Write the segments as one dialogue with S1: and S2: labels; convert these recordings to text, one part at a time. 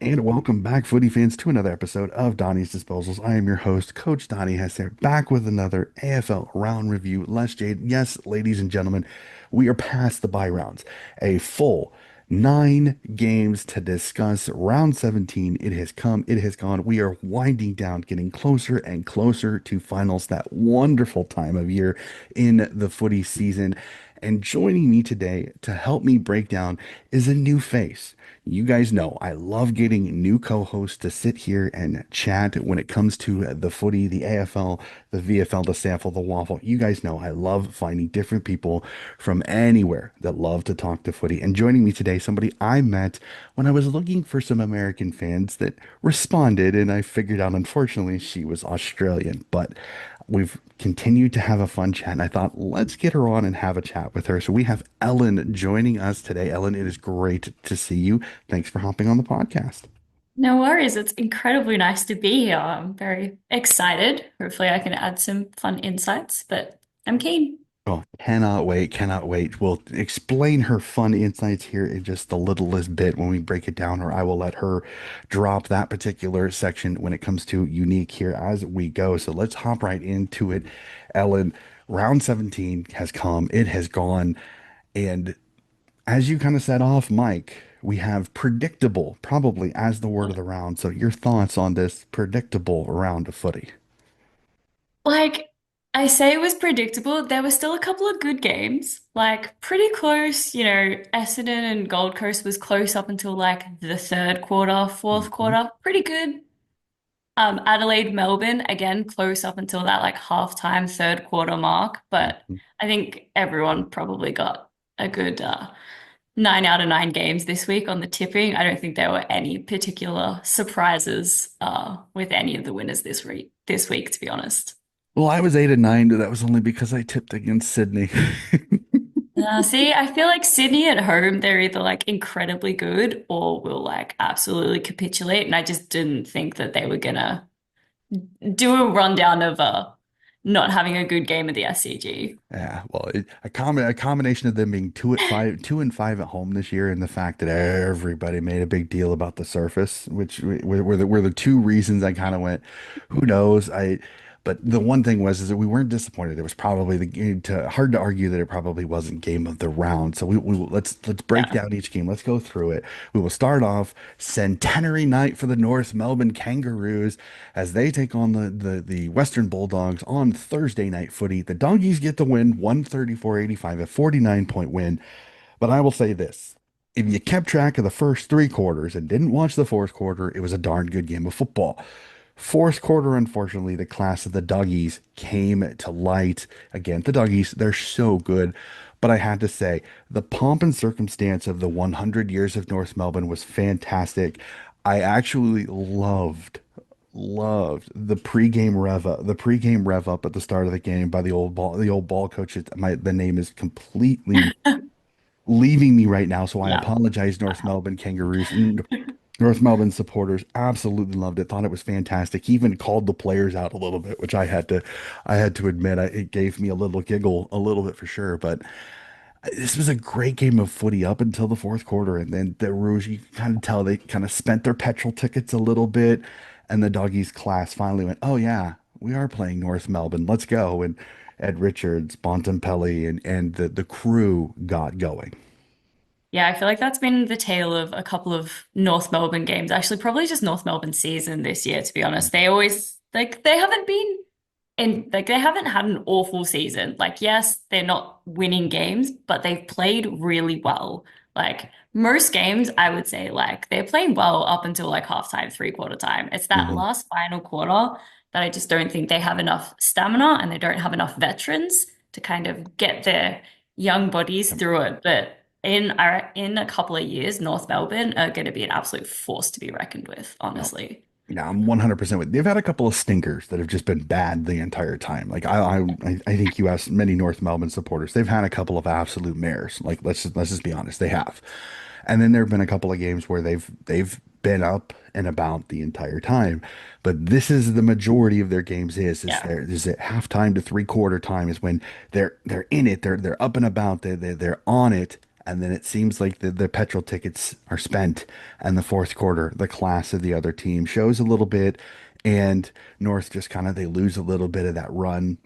S1: And welcome back, footy fans, to another episode of Donnie's Disposals. I am your host, Coach Donnie Hesse, back with another AFL round review. Les Jade, yes, ladies and gentlemen, we are past the bye rounds. A full 9 games to discuss. Round 17, it has come, it has gone. We are winding down, getting closer and closer to finals, that wonderful time of year in the footy season. And joining me today to help me break down is a new face. You guys know I love getting new co-hosts to sit here and chat when it comes to the footy, the AFL, the VFL, the SAFL, the Waffle. You guys know I love finding different people from anywhere that love to talk to footy. And joining me today, somebody I met when I was looking for some American fans that responded, and I figured out, unfortunately, she was Australian. But we've continued to have a fun chat, and I thought, let's get her on and have a chat with her. So we have Ellen joining us today. Ellen, it is great to see you. Thanks for hopping on the podcast.
S2: No worries. It's incredibly nice to be here. I'm very excited. Hopefully, I can add some fun insights, but I'm keen.
S1: Oh, cannot wait, cannot wait. We'll explain her fun insights here in just the littlest bit when we break it down, or I will let her drop that particular section when it comes to unique here as we go. So let's hop right into it. Ellen, round 17 has come, it has gone, and as you kind of said off mic, we have predictable, probably as the word of the round. So your thoughts on this predictable round of footy?
S2: Like, I say it was predictable. There were still a couple of good games, like pretty close. Essendon and Gold Coast was close up until like the third quarter, fourth
S1: Mhm,
S2: quarter. Pretty good. Adelaide, Melbourne, again, close up until that like halftime, third quarter mark. But
S1: mhm.
S2: I think everyone probably got a good 9 out of 9 games this week on the tipping. I don't think there were any particular surprises with any of the winners this week, to be honest.
S1: Well, I was 8 and 9, but that was only because I tipped against Sydney.
S2: See, I feel like Sydney at home, they're either like incredibly good or will like absolutely capitulate. And I just didn't think that they were gonna do a rundown of not having a good game of the SCG.
S1: Yeah, well, a combination of them being 2 at 5, 2 and 5 at home this year, and the fact that everybody made a big deal about the surface, which were the two reasons I kind of went, who knows? But the one thing was is that we weren't disappointed. It was probably hard to argue that it probably wasn't game of the round. So let's break
S2: Yeah.
S1: down each game. Let's go through it. We will start off centenary night for the North Melbourne Kangaroos as they take on the Western Bulldogs on Thursday night footy. The Doggies get the win 134-85, a 49-point win. But I will say this. If you kept track of the first 3 quarters and didn't watch the fourth quarter, it was a darn good game of football. Fourth quarter, unfortunately, the class of the Doggies came to light. Again, the Doggies, they're so good. But I had to say, the pomp and circumstance of the 100 years of North Melbourne was fantastic. I actually loved the pregame rev up at the start of the game by the old ball coach. The name is completely leaving me right now, so I
S2: Yeah.
S1: apologize, North Melbourne Kangaroos. North Melbourne supporters absolutely loved it, thought it was fantastic. He even called the players out a little bit, which I had to admit, it gave me a little giggle, a little bit for sure. But this was a great game of footy up until the fourth quarter, and then the Rouge, you kind of tell they kind of spent their petrol tickets a little bit, and the Doggies class finally went, "Oh yeah, we are playing North Melbourne. Let's go!" And Ed Richards, Bontempelli, and the crew got going.
S2: Yeah, I feel like that's been the tale of a couple of North Melbourne games. Actually, probably just North Melbourne season this year, to be honest. They always like they haven't been in like they haven't had an awful season. Like, yes, they're not winning games, but they've played really well. Like most games, I would say like they're playing well up until like halftime, three-quarter time. It's that
S1: Mhm.
S2: last final quarter that I just don't think they have enough stamina and they don't have enough veterans to kind of get their young bodies through it. But in a couple of years, North Melbourne are going to be an absolute force to be reckoned with,
S1: No,
S2: honestly.
S1: yeah, I'm 100% with. They've had a couple of stinkers that have just been bad the entire time. Like I think you asked many North Melbourne supporters, they've had a couple of absolute mares. Like let's just be honest, they have. And then there have been a couple of games where they've been up and about the entire time. But this is the majority of their games
S2: Yeah.
S1: is at halftime to 3/4 time is when they're in it, they're up and about, they're on it. And then it seems like the petrol tickets are spent, and the fourth quarter, the class of the other team shows a little bit, and North just kind of they lose a little bit of that run,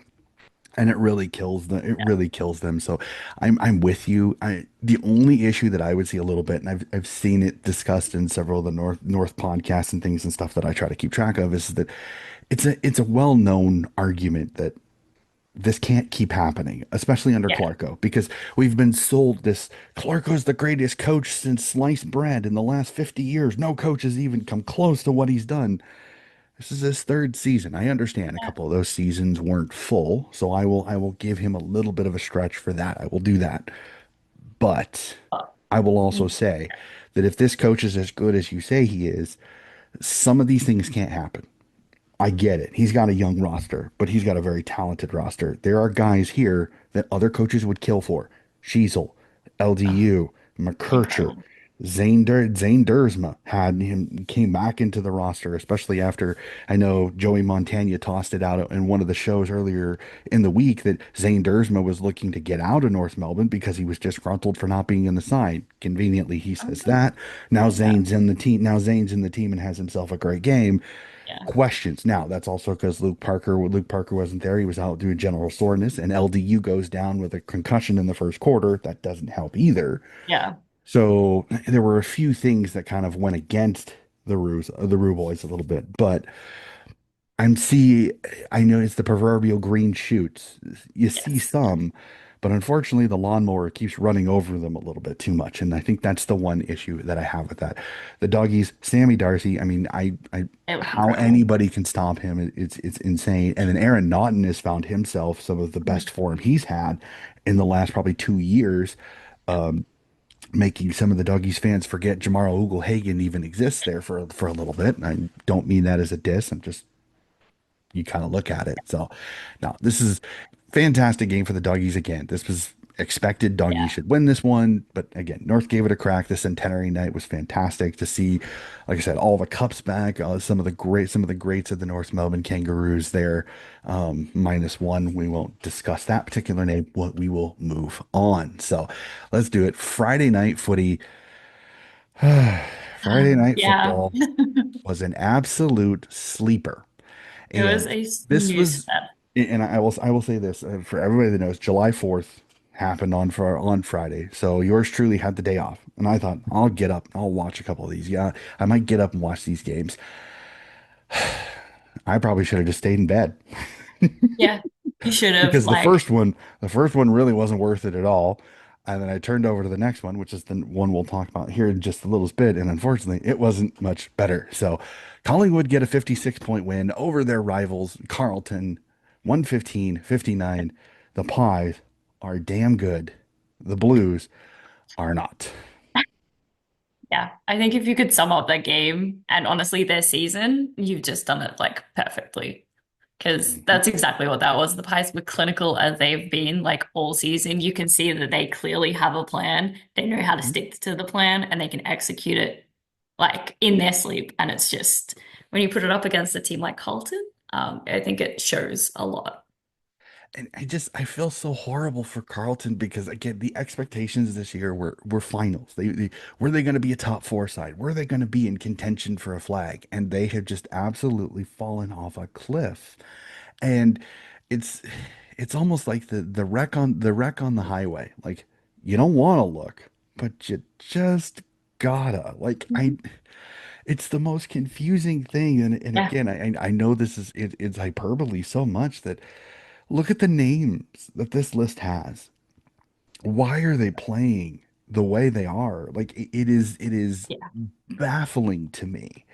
S1: and it really kills them. It really kills them. So I'm with you. The only issue that I would see a little bit, and I've seen it discussed in several of the North podcasts and things and stuff that I try to keep track of, is that it's a well-known argument that this can't keep happening, especially under
S2: Yeah.
S1: Clarko, because we've been sold this Clarko's the greatest coach since sliced bread in the last 50 years. No coach has even come close to what he's done. This is his third season. I understand a
S2: Yeah.
S1: couple of those seasons weren't full, so I will give him a little bit of a stretch for that. I will do that. But
S2: But,
S1: I will also
S2: mm,
S1: say that if this coach is as good as you say he is, some of these things can't happen. I get it. He's got a young roster, but he's got a very talented roster. There are guys here that other coaches would kill for. Sheasel,
S2: oh,
S1: LDU, McKercher,
S2: incredible.
S1: Zane Dersma had him came back into the roster, especially after I know Joey Montana tossed it out in one of the shows earlier in the week that Zane Dersma was looking to get out of North Melbourne because he was disgruntled for not being in the side. Conveniently, he
S2: Oh,
S1: says that. Now
S2: love that.
S1: Zane's in the team. Now Zane's in the team and has himself a great game.
S2: Yeah.
S1: Questions. Now, that's also because Luke Parker wasn't there. He was out due to general soreness, and LDU goes down with a concussion in the first quarter. That doesn't help either.
S2: Yeah.
S1: So there were a few things that kind of went against the Rue boys a little bit, but I'm see, I know it's the proverbial green shoots. You see
S2: Yes.
S1: some, but unfortunately, the lawnmower keeps running over them a little bit too much, and I think that's the one issue that I have with that. The doggies, Sammy Darcy. I mean,
S2: It was
S1: how
S2: incredible.
S1: anybody can stop him, it's insane. And then Aaron Naughton has found himself some of the
S2: Mm.
S1: best form he's had in the last probably 2 years,
S2: Yeah.
S1: making some of the doggies fans forget Jamaro Ugle-Hagan even exists there for a little bit. And I don't mean that as a diss. I'm just you kind of look at it. So, no, this is fantastic game for the doggies again. This was expected. Doggies
S2: Yeah.
S1: should win this one, but again, North gave it a crack. The centenary night was fantastic to see. Like I said, all the cups back. Some of the greats of the North Melbourne Kangaroos there. -1. We won't discuss that particular name. We will move on. So, let's do it. Friday night footy. Friday night
S2: Yeah.
S1: football was an absolute sleeper.
S2: It was
S1: And
S2: a
S1: this
S2: snooze
S1: was,
S2: fest.
S1: and I will say this for everybody that knows, July 4th happened on Friday. So yours truly had the day off. And I thought, I'll get up, I'll watch a couple of these. Yeah, I might get up and watch these games. I probably should have just stayed in bed
S2: Yeah. You should have
S1: because
S2: like,
S1: the first one really wasn't worth it at all. And then I turned over to the next one, which is the one we'll talk about here in just a little bit. And unfortunately, it wasn't much better. So Collingwood get a 56-point win over their rivals, Carlton, 115-59. The Pies are damn good. The Blues are not.
S2: yeah. I think if you could sum up their game and honestly their season, you've just done it like perfectly. Because
S1: Mhm.
S2: that's exactly what that was. The Pies were clinical as they've been like all season. You can see that they clearly have a plan. They know how to
S1: Mhm.
S2: stick to the plan and they can execute it like in their sleep. And it's just when you put it up against a team like Carlton, I think it shows a lot.
S1: And I feel so horrible for Carlton because again, the expectations this year were finals. Were they going to be a top four side? Were they going to be in contention for a flag? And they have just absolutely fallen off a cliff. And it's it's almost like the wreck on the highway. Like you don't want to look, but you just gotta.
S2: Mhm.
S1: It's the most confusing thing. And
S2: Yeah,
S1: again, I know it's hyperbole so much that look at the names that this list has. Why are they playing the way they are? Like it is
S2: yeah,
S1: baffling to me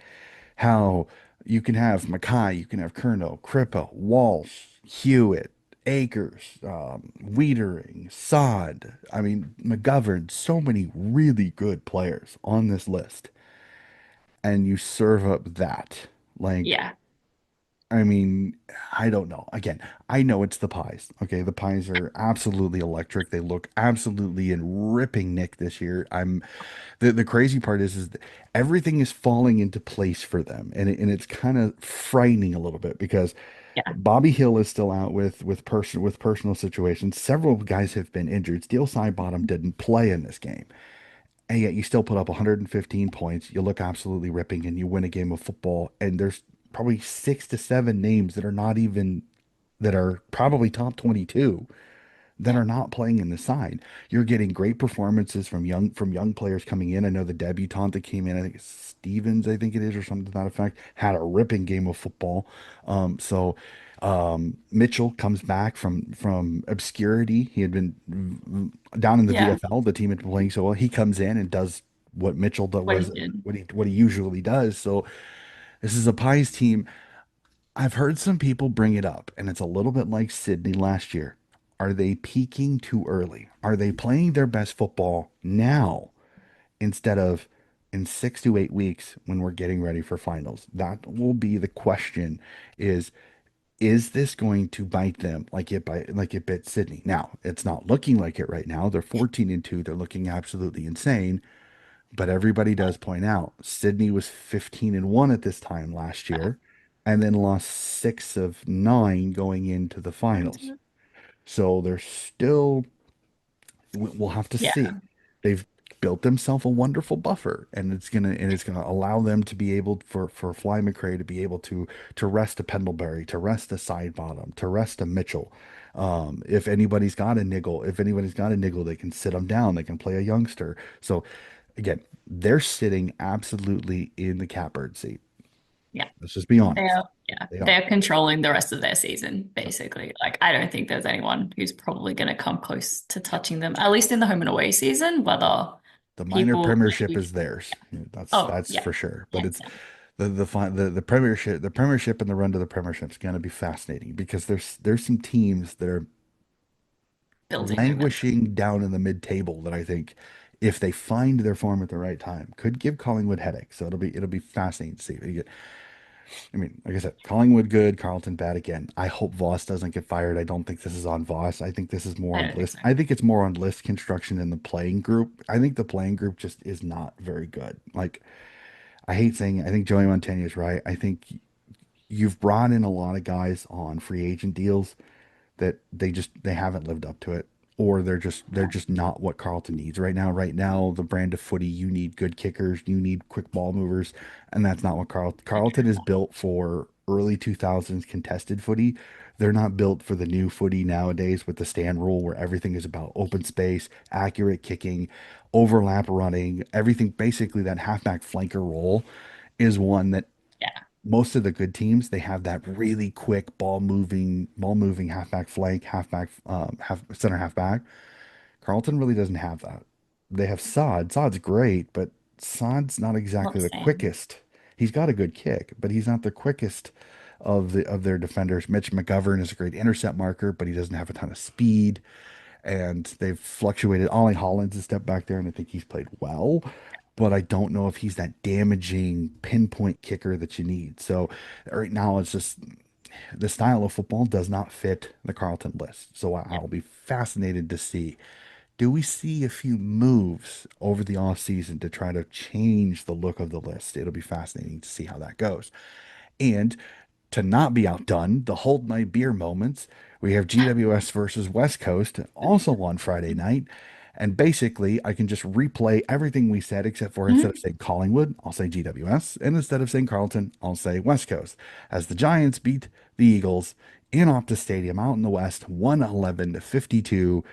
S1: how you can have Mackay, you can have Kerno, Crippa, Walsh, Hewitt, Akers, Wiedering, Sod. I mean, McGovern, so many really good players on this list, and you serve up that. Like,
S2: yeah,
S1: I mean, I don't know. Again, I know it's the Pies. Okay, the Pies are absolutely electric. They look absolutely in ripping nick this year. The crazy part is that everything is falling into place for them, and it's kind of frightening a little bit because
S2: Yeah.
S1: Bobby Hill is still out with personal situations. Several guys have been injured. Steel Sidebottom didn't play in this game, and yet you still put up 115 points. You look absolutely ripping, and you win a game of football. And there's probably 6 to 7 names that are not even that are probably top 22 that
S2: Yeah.
S1: are not playing in the side. You're getting great performances from young players coming in. I know the debutant that came in, I think it's Stevens, I think it is, or something to that effect, had a ripping game of football. Mitchell comes back from obscurity. He had been down in the
S2: Yeah.
S1: VFL. The team had been playing so well. He comes in and does what Mitchell
S2: What he
S1: was
S2: did.
S1: what he usually does. So this is a Pies team. I've heard some people bring it up, and it's a little bit like Sydney last year. Are they peaking too early? Are they playing their best football now instead of in 6 to 8 weeks when we're getting ready for finals? That will be the question is this going to bite them like it bit Sydney? Now, it's not looking like it right now. They're 14-2. They're looking absolutely insane. But everybody does point out Sydney was 15-1 at this time last
S2: Yeah.
S1: year and then lost 6 of 9 going into the
S2: Going
S1: finals.
S2: to-
S1: So they're still, we'll have to
S2: Yeah.
S1: see. They've built themselves a wonderful buffer and it's gonna allow them to be able for Fly McRae to be able to rest a Pendlebury, to rest a side bottom, to rest a Mitchell. If anybody's got a niggle, they can sit them down. They can play a youngster. So again, they're sitting absolutely in the catbird seat.
S2: Yeah.
S1: Let's just be honest.
S2: They're yeah,
S1: They are
S2: they're controlling the rest of their season, basically. Like I don't think there's anyone who's probably gonna come close to touching them, at least in the home and away season, whether
S1: the minor
S2: people
S1: premiership
S2: like,
S1: is theirs. That's
S2: oh
S1: that's
S2: yeah,
S1: for sure. But
S2: hands
S1: it's
S2: down,
S1: the premiership and the run to the premiership is going to be fascinating because there's some teams that are
S2: building momentum.
S1: languishing down in the mid-table that I think if they find their form at the right time could give Collingwood headaches. So it'll be fascinating to see. I mean, like I said, Collingwood good, Carlton bad again. I hope Voss doesn't get fired. I don't think this is on Voss. I think this is more
S2: I
S1: on
S2: don't think
S1: list.
S2: so.
S1: I think it's more on list construction than the playing group. I think the playing group just is not very good. Like I hate saying it. I think Joey Montaigne is right. I think you've brought in a lot of guys on free agent deals that they haven't lived up to it, or they're just not what Carlton needs right now. Right now, the brand of footy, you need good kickers, you need quick ball movers, and that's not what Carlton is built for. Early 2000s contested footy. They're not built for the new footy nowadays with the stand rule where everything is about open space, accurate kicking, overlap running, everything. Basically, that halfback flanker role is one that
S2: Yeah,
S1: most of the good teams they have that really quick ball moving halfback flank, half center halfback. Carlton really doesn't have that. They have Sod. Sod's great, but Sod's not
S2: not
S1: exactly
S2: the
S1: the
S2: same.
S1: quickest. He's got a good kick, but he's not the quickest of their defenders. Mitch McGovern is a great intercept marker, but he doesn't have a ton of speed. And they've fluctuated. Ollie Holland's a step back there, and I think he's played well, but I don't know if he's that damaging pinpoint kicker that you need. So right now, it's just the style of football does not fit the Carlton list. So
S2: Yeah,
S1: I'll be fascinated to see. Do we see a few moves over the offseason to try to change the look of the list? It'll be fascinating to see how that goes. And to not be outdone, the Hold My Beer moments, we have GWS versus West Coast also on Friday night. And basically, I can just replay everything we said, except for instead of
S2: Mhm.
S1: saying Collingwood, I'll say GWS. And instead of saying Carlton, I'll say West Coast. As the Giants beat the Eagles in Optus Stadium out in the West, 111-52.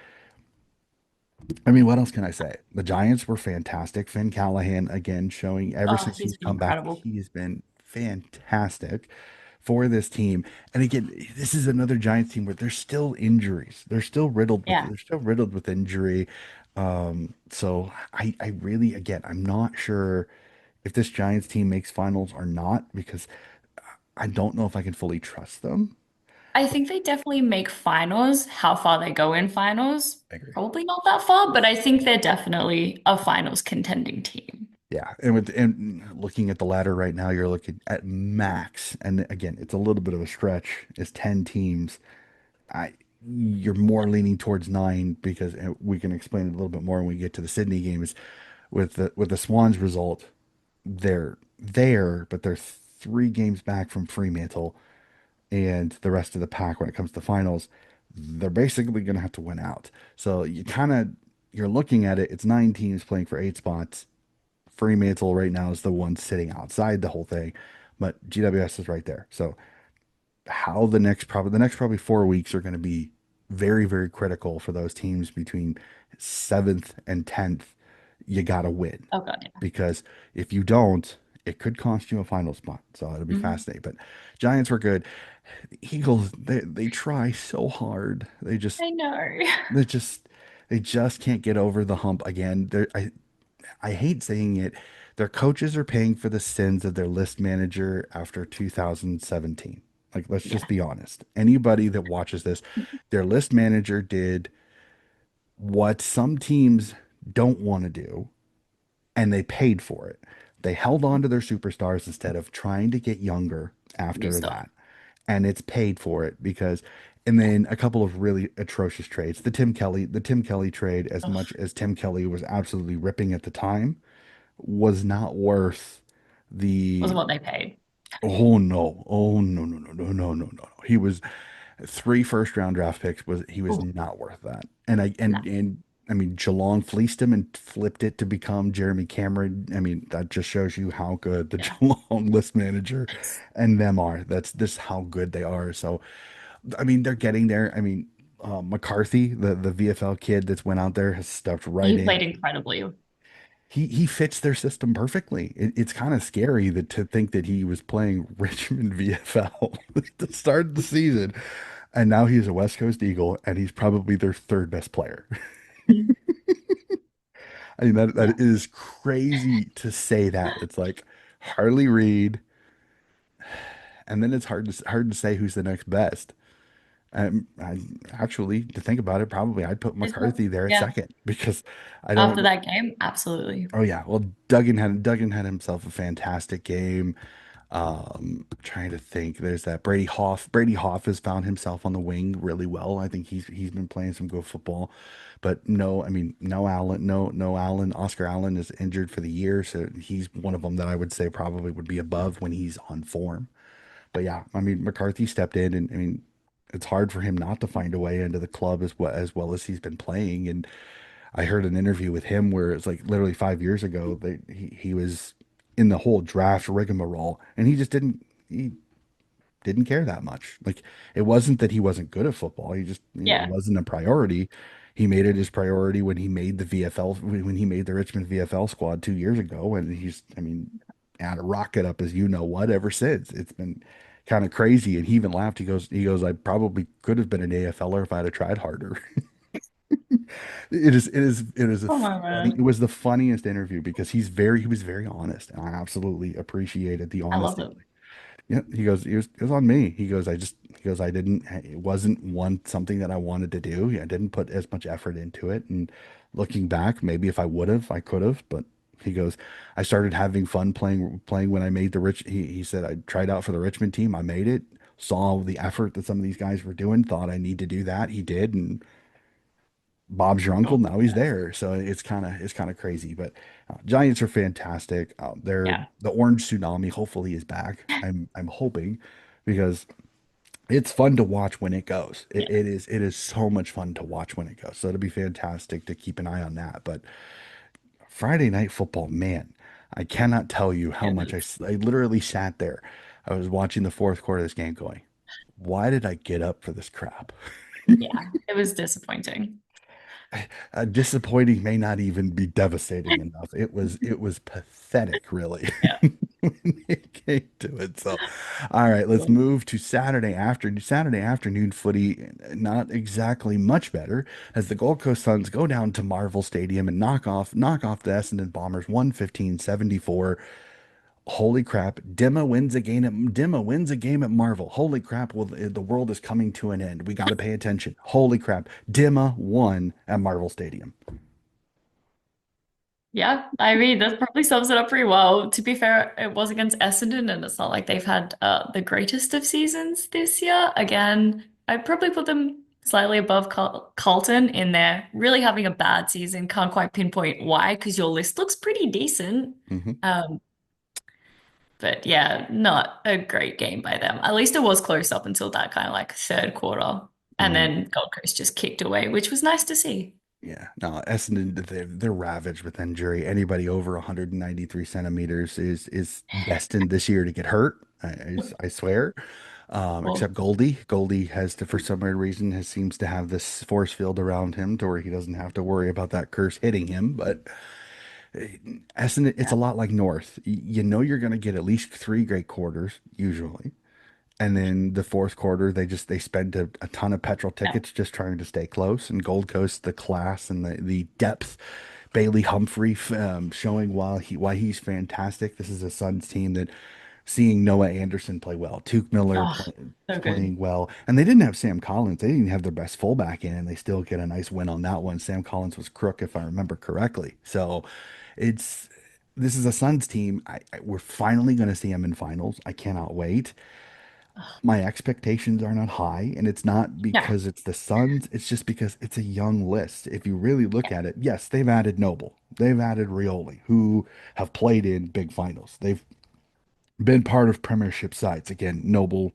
S1: I mean, what else can I say? The Giants were fantastic. Finn Callahan, again, showing ever
S2: Oh,
S1: since
S2: he's
S1: he's
S2: been
S1: come back,
S2: incredible.
S1: he's been fantastic for this team. And again, this is another Giants team where there's still injuries.
S2: Yeah.
S1: They're still riddled with injury. So I really, again, I'm not sure if this Giants team makes finals or not because I don't know if I can fully trust them.
S2: I think they definitely make finals. How far they go in finals,
S1: I agree.
S2: probably not that far, but I think they're definitely a finals contending team.
S1: Yeah, and looking at the ladder right now, you're looking at max, and again, it's a little bit of a stretch. It's 10 teams. You're more leaning towards 9 because we can explain it a little bit more when we get to the Sydney games. With the Swans result, they're there, but they're 3 games back from Fremantle and the rest of the pack when it comes to finals, they're basically going to have to win out. So you're looking at it. It's 9 teams playing for 8 spots. Fremantle right now is the one sitting outside the whole thing, but GWS is right there. So how the next probably 4 weeks are going to be very, very critical for those teams between seventh and 10th. You got to win
S2: Oh God, yeah.
S1: because if you don't, it could cost you a final spot. So it'll be
S2: Mhm.
S1: fascinating. But Giants were good. Eagles, they try so hard.
S2: I know.
S1: They just they just can't get over the hump again. I hate saying it. Their coaches are paying for the sins of their list manager after 2017. Like, let's just
S2: Yeah.
S1: be honest. Anybody that watches this, their list manager did what some teams don't want to do, and they paid for it. They held on to their superstars instead of trying to get younger
S2: New
S1: after
S2: stuff.
S1: that. And it's paid for it because, and
S2: Yeah.
S1: then a couple of really atrocious trades. The Tim Kelly trade, as much
S2: Ugh.
S1: as Tim Kelly was absolutely ripping at the time, was not worth
S2: Wasn't
S1: the
S2: what they paid.
S1: oh no, oh no, no, no, no, no, no, no, no. He was 3 first round draft picks was he was
S2: Oh,
S1: not worth that. And
S2: no.
S1: I mean Geelong fleeced him and flipped it to become Jeremy Cameron. I mean, that just shows you how good the
S2: Yeah.
S1: Geelong list manager and them are. That's just how good they are. So I mean, they're getting there. I mean, McCarthy, the VFL kid that's went out there, has stepped right
S2: He
S1: in.
S2: played incredibly.
S1: He fits their system perfectly. It's kind of scary that to think that he was playing Richmond VFL at the start of the season, and now he's a West Coast Eagle, and he's probably their third best player.
S2: Mhm.
S1: I mean, that
S2: Yeah.
S1: that is crazy to say that. It's like Harley Reid, and then it's hard to say who's the next best. I actually, to think about it, probably I'd put
S2: It's not-
S1: McCarthy there at
S2: Yeah.
S1: second because I
S2: After
S1: don't.
S2: that game, absolutely.
S1: Oh yeah, well Duggan had himself a fantastic game. Trying to think, there's that Brady Hoff. Brady Hoff has found himself on the wing really well. I think he's been playing some good football, but no, I mean no Allen. Oscar Allen is injured for the year, so he's one of them that I would say probably would be above when he's on form. But yeah, I mean McCarthy stepped in, and I mean it's hard for him not to find a way into the club as well as he's been playing. And I heard an interview with him where it's like literally 5 years ago that he was in the whole draft rigmarole, and he didn't care that much. Like, it wasn't that he wasn't good at football. It
S2: Yeah.
S1: wasn't a priority. He made it his priority when he made the VFL, when he made the Richmond VFL squad 2 years ago. And I mean, had a rocket up as you know what ever since. It's been kind of crazy. And he even laughed. He goes, I probably could have been an AFLer if I'd have tried harder. It is
S2: Oh my
S1: it
S2: man.
S1: was the funniest interview because he was very honest, and I absolutely appreciated the
S2: I love
S1: honesty.
S2: it.
S1: Yeah, it was on me. He goes, I didn't, it wasn't something that I wanted to do. Yeah, I didn't put as much effort into it. And looking back, maybe if I would have, I could have, but he goes, I started having fun playing when I made he said, I tried out for the Richmond team. I made it, saw the effort that some of these guys were doing, thought I need to do that. He did. And Bob's your uncle.
S2: Oh,
S1: Now he's there. So it's kind of crazy, but Giants are fantastic. They're
S2: yeah.
S1: the orange tsunami hopefully is back. I'm hoping because it's fun to watch when it goes. It,
S2: Yeah.
S1: it is so much fun to watch when it goes. So it'll be fantastic to keep an eye on that. But Friday night football, man, I cannot tell you how
S2: It
S1: much
S2: is.
S1: I literally sat there. I was watching the fourth quarter of this game going, why did I get up for this crap?
S2: Yeah. It was disappointing.
S1: Disappointing may not even be devastating enough. It was pathetic, really,
S2: Yeah.
S1: when it came to it. So, all right, let's move to Saturday afternoon footy. Not exactly much better as the Gold Coast Suns go down to Marvel Stadium and knock off the Essendon Bombers 115-74. Holy crap! Dimma wins a game at Marvel. Holy crap! Well, the world is coming to an end. We got to pay attention. Holy crap! Dimma won at Marvel Stadium.
S2: Yeah, I mean, that probably sums it up pretty well. To be fair, it was against Essendon, and it's not like they've had the greatest of seasons this year. Again, I'd probably put them slightly above Carlton in there. Really having a bad season. Can't quite pinpoint why, because your list looks pretty decent.
S1: Hmm.
S2: Um, But yeah, not a great game by them. At least it was close up until that kind of like third quarter. And
S1: Mm,
S2: then Gold Coast just kicked away, which was nice to see.
S1: yeah, no, Essendon, they're ravaged with injury. Anybody over 193 centimeters is destined this year to get hurt. I swear. Except
S2: Well,
S1: Goldie. Goldie has to, for some weird reason, has seems to have this force field around him to where he doesn't have to worry about that curse hitting him. But Essendon, it's
S2: yeah.
S1: a lot like North. You know you're going to get at least three great quarters usually, and then the fourth quarter they spend a ton of petrol
S2: Yeah.
S1: tickets just trying to stay close. And Gold Coast, the class and the depth. Bailey Humphrey showing why he's fantastic. This is a Suns team that seeing Noah Anderson play well, Tuke Miller
S2: Oh, so good.
S1: playing well, and they didn't have Sam Collins. They didn't have their best fullback in, and they still get a nice win on that one. Sam Collins was crook, if I remember correctly. So it's this is a Suns team. We're finally going to see them in finals. I cannot wait. My expectations are not high, and it's not
S2: Yeah.
S1: because it's the Suns. It's just because it's a young list. If you really look at it, yes, they've added Noble, they've added Rioli, who have played in big finals. They've been part of Premiership sides. Again, Noble,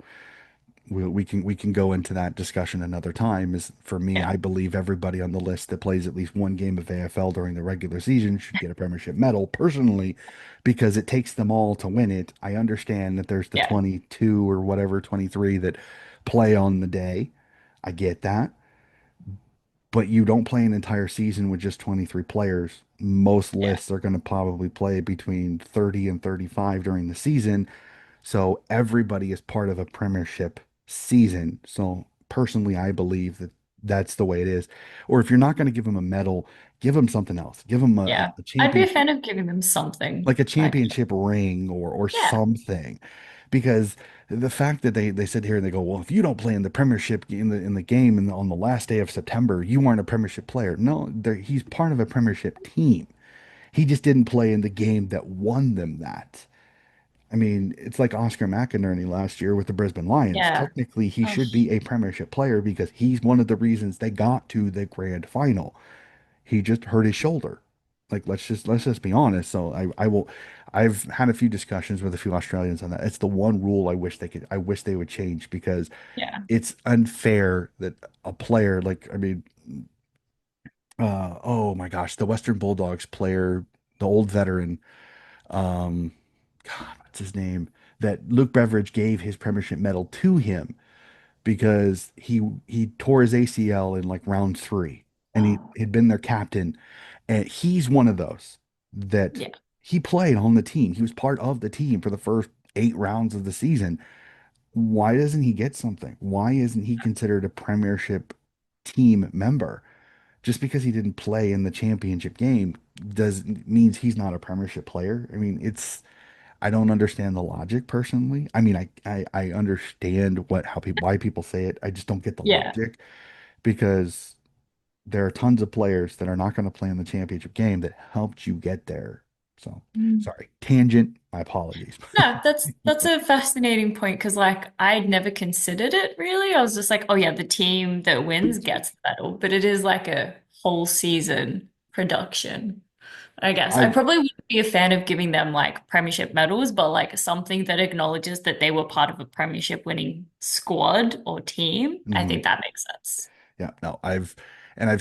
S1: we can go into that discussion another time. Is for me,
S2: Yeah.
S1: I believe everybody on the list that plays at least one game of AFL during the regular season should get a Premiership medal. Personally, because it takes them all to win it. I understand that there's the
S2: Yeah.
S1: 22 or whatever 23 that play on the day. I get that, but you don't play an entire season with just 23 players. Most
S2: Yeah.
S1: lists are going to probably play between 30 and 35 during the season. So everybody is part of a premiership season. So personally, I believe that that's the way it is. Or if you're not going to give them a medal, give them something else. Give them
S2: Yeah.
S1: a
S2: I'd be a
S1: championship,
S2: fan of giving them something.
S1: like a
S2: Like,
S1: championship ring or
S2: yeah.
S1: something. Because the fact that they sit here and they go, well, if you don't play in the premiership in the game on the last day of September, you weren't a premiership player. No, he's part of a premiership team. He just didn't play in the game that won them that. I mean, it's like Oscar McInerney last year with the Brisbane Lions.
S2: Yeah.
S1: Technically, he
S2: Oh,
S1: should be a premiership player because he's one of the reasons they got to the grand final. He just hurt his shoulder. Like let's just be honest. So I've had a few discussions with a few Australians on that. It's the one rule I wish they would change because
S2: yeah.
S1: it's unfair that a player like I mean oh my gosh, the Western Bulldogs player, the old veteran, um, God, what's his name? That Luke Beveridge gave his premiership medal to him because he tore his ACL in like round three, and he
S2: Oh,
S1: had been their captain, and he's one of those that
S2: yeah.
S1: he played on the team. He was part of the team for the first 8 rounds of the season. Why doesn't he get something? Why isn't he considered a premiership team member? Just because he didn't play in the championship game does means he's not a premiership player. I mean, I don't understand the logic personally. I mean, I understand how people why people say it. I just don't get the
S2: Yeah.
S1: logic because there are tons of players that are not going to play in the championship game that helped you get there. So,
S2: Mm.
S1: sorry, tangent. My apologies.
S2: No, that's a fascinating point because like I'd never considered it really. I was just like, oh yeah, the team that wins gets the medal, but it is like a whole season production. I guess I
S1: I
S2: probably wouldn't be a fan of giving them like premiership medals, but like something that acknowledges that they were part of a premiership winning squad or team. I
S1: mhm.
S2: think that makes sense.
S1: Yeah, no, I've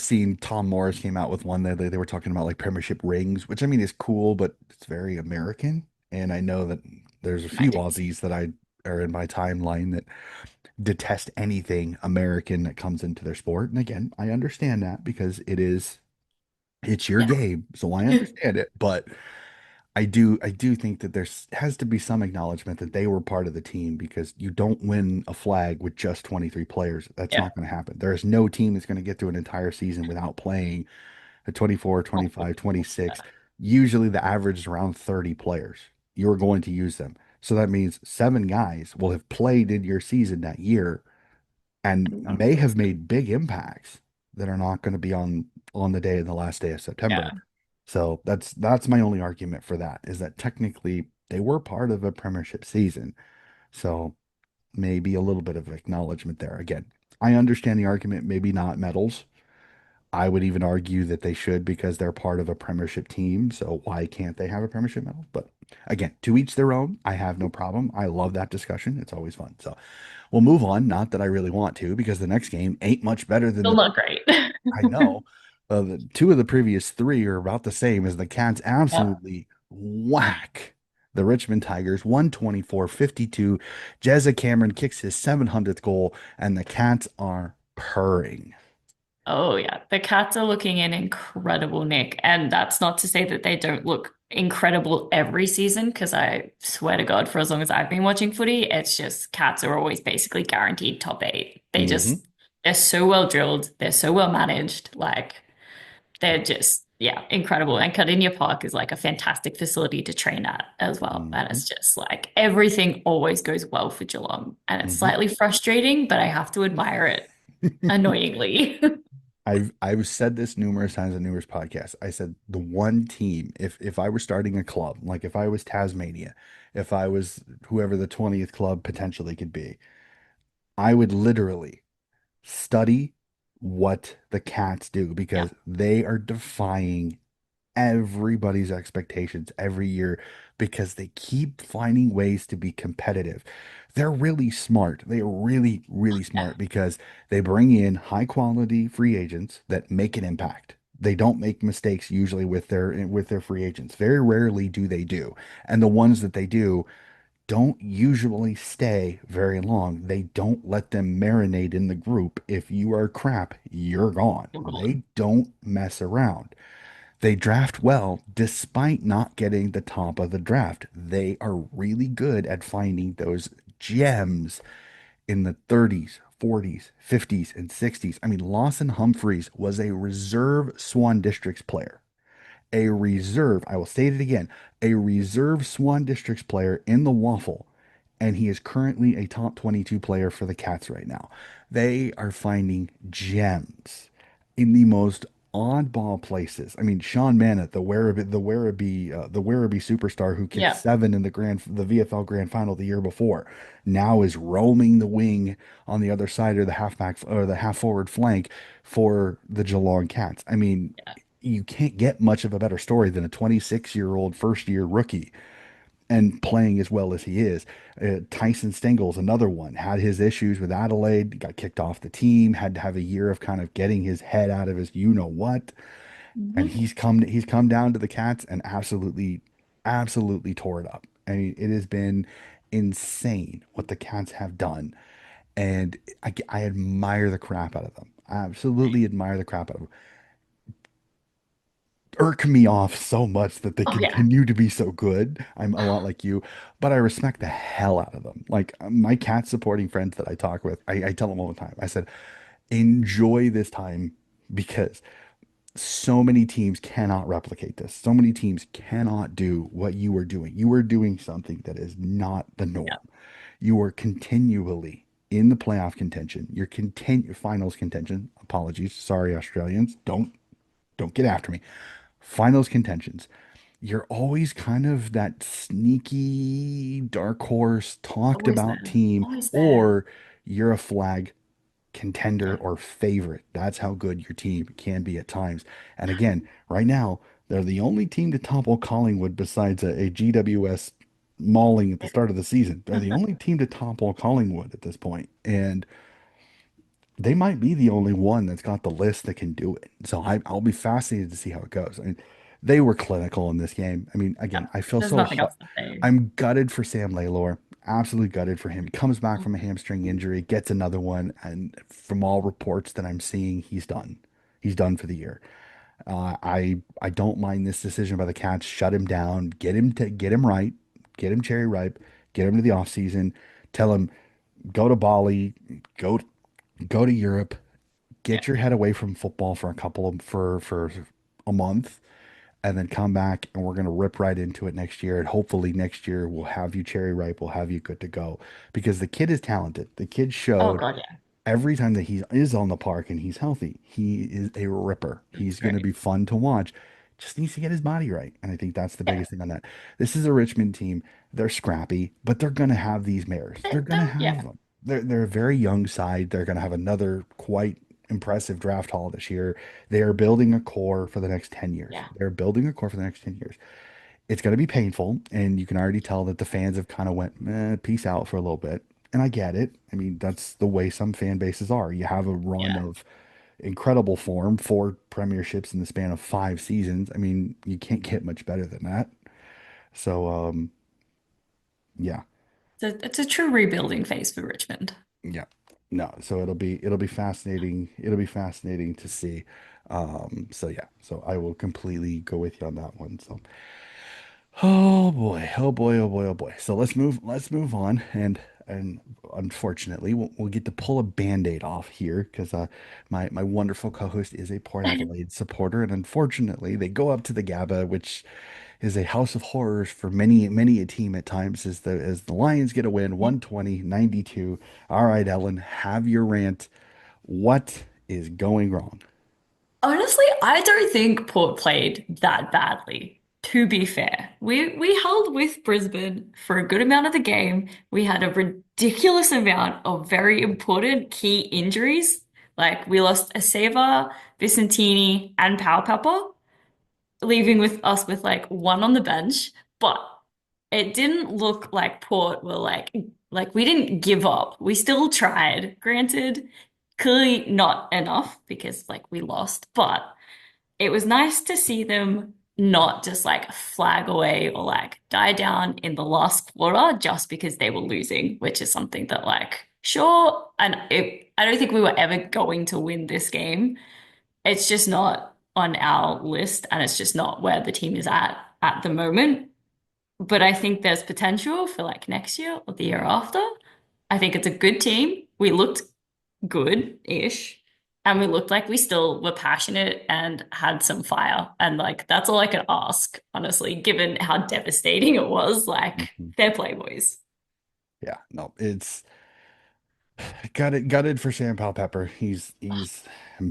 S1: seen Tom Morris came out with one that they were talking about like premiership rings, which I mean is cool, but it's very American. And I know that there's a
S2: I
S1: few
S2: do.
S1: Aussies that I are in my timeline that detest anything American that comes into their sport. And again, I understand that because it's your
S2: Yeah.
S1: game, so I understand it. But I do think that has to be some acknowledgement that they were part of the team because you don't win a flag with just 23 players. That's
S2: Yeah.
S1: not going to happen. There is no team that's going to get through an entire season without playing a 24, 25, 26. Usually the average is around 30 players. You're going to use them. So that means seven guys will have played in your season that year and may have made big impacts that are not going to be on the day of the last day of September.
S2: Yeah.
S1: So that's my only argument for that is that technically they were part of a premiership season. So maybe a little bit of acknowledgement there. Again, I understand the argument, maybe not medals. I would even argue that they should because they're part of a premiership team. So why can't they have a premiership medal? But again, to each their own. I have no problem. I love that discussion. It's always fun. So we'll move on. Not that I really want to, because the next game ain't much better than
S2: Still
S1: the
S2: not great.
S1: I know. The two of the previous three are about the same as the Cats
S2: Yeah.
S1: absolutely whack the Richmond Tigers 124-52. Jezza Cameron kicks his 700th goal, and the Cats are purring.
S2: Oh yeah, the Cats are looking in incredible nick, and that's not to say that they don't look incredible every season, because I swear to God, for as long as I've been watching footy, it's just Cats are always basically guaranteed top eight.
S1: Hmm.
S2: They're so well drilled, they're so well managed, like they're just yeah, incredible. And Cardinia Park is like a fantastic facility to train at as well. And
S1: Hmm.
S2: it's just like everything always goes well for Geelong, and it's
S1: Hmm.
S2: slightly frustrating, but I have to admire it annoyingly.
S1: I've said this numerous times on numerous podcasts. I said the one team, if I were starting a club, like if I was Tasmania, if I was whoever the 20th club potentially could be, I would literally study what the Cats do
S2: Yeah.
S1: because they are defying everybody's expectations every year because they keep finding ways to be competitive. They're really smart. They are really, really
S2: Yeah.
S1: smart because they bring in high quality free agents that make an impact. They don't make mistakes usually with their free agents. Very rarely do they do. And the ones that they do don't usually stay very long. They don't let them marinate in the group. If you are crap, you're gone.
S2: We're
S1: They
S2: gone.
S1: don't mess around. They draft well despite not getting the top of the draft. They are really good at finding those gems in the 30s, 40s, 50s, and 60s. I mean, Lawson Humphreys was a reserve Swan Districts player, a reserve, I will state it again, a reserve Swan Districts player in the Waffle, and he is currently a top 22 player for the Cats right now. They are finding gems in the most oddball places. I mean, Sean Mannett, the Werribee superstar who kicked
S2: Yeah.
S1: seven in the VFL Grand Final the year before, now is roaming the wing on the other side or the halfback or the half forward flank for the Geelong Cats. I mean,
S2: Yeah.
S1: you can't get much of a better story than a 26-year-old first year rookie and playing as well as he is. Tyson Stengel's another one, had his issues with Adelaide, got kicked off the team, had to have a year of kind of getting his head out of his you know what. And
S2: Mhm.
S1: he's come down to the Cats and absolutely tore it up. I mean, it has been insane what the Cats have done. And I admire the crap out of them. I absolutely admire the crap out of them. Irk me off so much that they
S2: Oh yeah.
S1: continue to be so good. I'm a lot like you, but I respect the hell out of them. Like my cat supporting friends that I talk with, I tell them all the time. I said, enjoy this time because so many teams cannot replicate this. So many teams cannot do what you are doing. You are doing something that is not the
S2: Yeah.
S1: norm. You are continually in the playoff contention. You're finals contention. Apologies. Sorry, Australians. Don't get after me. Finals contentions. You're always kind of that sneaky dark horse talked
S2: Always
S1: about
S2: there.
S1: team,
S2: Always there.
S1: or you're a flag contender
S2: Yeah.
S1: or favorite. That's how good your team can be at times. And again, right now, they're the only team to topple Collingwood besides a GWS mauling at the start of the season. They're the only team to topple Collingwood at this point. And they might be the only one that's got the list that can do it. So I'll be fascinated to see how it goes. I mean, they were clinical in this game. I mean,
S2: Yeah.
S1: again, I feel
S2: There's
S1: so
S2: nothing
S1: hot.
S2: else to say.
S1: I'm gutted for Sam Laylor. Absolutely gutted for him. He comes back from a hamstring injury, gets another one, and from all reports that I'm seeing, he's done. He's done for the year. I don't mind this decision by the Cats. Shut him down. Get him right. Get him cherry ripe. Get him to the off season. Tell him go to Bali. Go go to Europe,
S2: Yeah.
S1: get your head away from football for a couple of for a month and then come back and we're going to rip right into it next year, and hopefully next year we'll have you cherry ripe, we'll have you good to go because the kid is talented. The kid
S2: Oh
S1: showed
S2: God, yeah.
S1: every time that he is on the park and he's healthy, he is a ripper.
S2: It's
S1: He's going to
S2: great.
S1: be fun to watch. Just needs to get his body right, and I think that's the
S2: Yeah.
S1: biggest thing on that. This is a Richmond team. They're scrappy, but they're going to have these mares. They're going to have
S2: Yeah.
S1: them. They're a very young side. They're going to have another quite impressive draft haul this year. They are building a core for the next 10 years.
S2: Yeah.
S1: They're building a core for the next 10 years. It's going to be painful, and you can already tell that the fans have kind of went, peace out for a little bit. And I get it. I mean, that's the way some fan bases are. You have a run
S2: Yeah.
S1: of incredible form, four premierships in the span of 5 seasons. I mean, you can't get much better than that. So, yeah,
S2: It's a true rebuilding phase for Richmond.
S1: yeah, no. So it'll be fascinating. It'll be fascinating to see. So yeah, so I will completely go with you on that one. So, oh boy, oh boy, oh boy, oh boy. So let's move on, and unfortunately, we'll get to pull a band-aid off here because my wonderful co-host is a Port Adelaide supporter, and unfortunately, they go up to the GABA, which is a house of horrors for many a team at times as the Lions get a win 120-92. All right, Ellen, have your rant. What is going wrong?
S2: Honestly, I don't think Port played that badly, to be fair. We held with Brisbane for a good amount of the game. We had a ridiculous amount of very important key injuries. Like we lost Aceva, Vicentini, and Powell Pepper, leaving with us with like one on the bench. But it didn't look like Port were like we didn't give up. We still tried. Granted, clearly not enough because like we lost, but it was nice to see them not just like flag away or like die down in the last quarter just because they were losing, which is something that like sure, I don't think we were ever going to win this game. It's just not on our list and it's just not where the team is at the moment. But I think there's potential for like next year or the year after. I think it's a good team. We looked good-ish, and we looked like we still were passionate and had some fire. And like that's all I could ask, honestly, given how devastating it was. Like,
S1: Mhm.
S2: fair play, boys.
S1: Yeah, no, it's gutted for Sam Pepper.
S2: I'm
S1: He's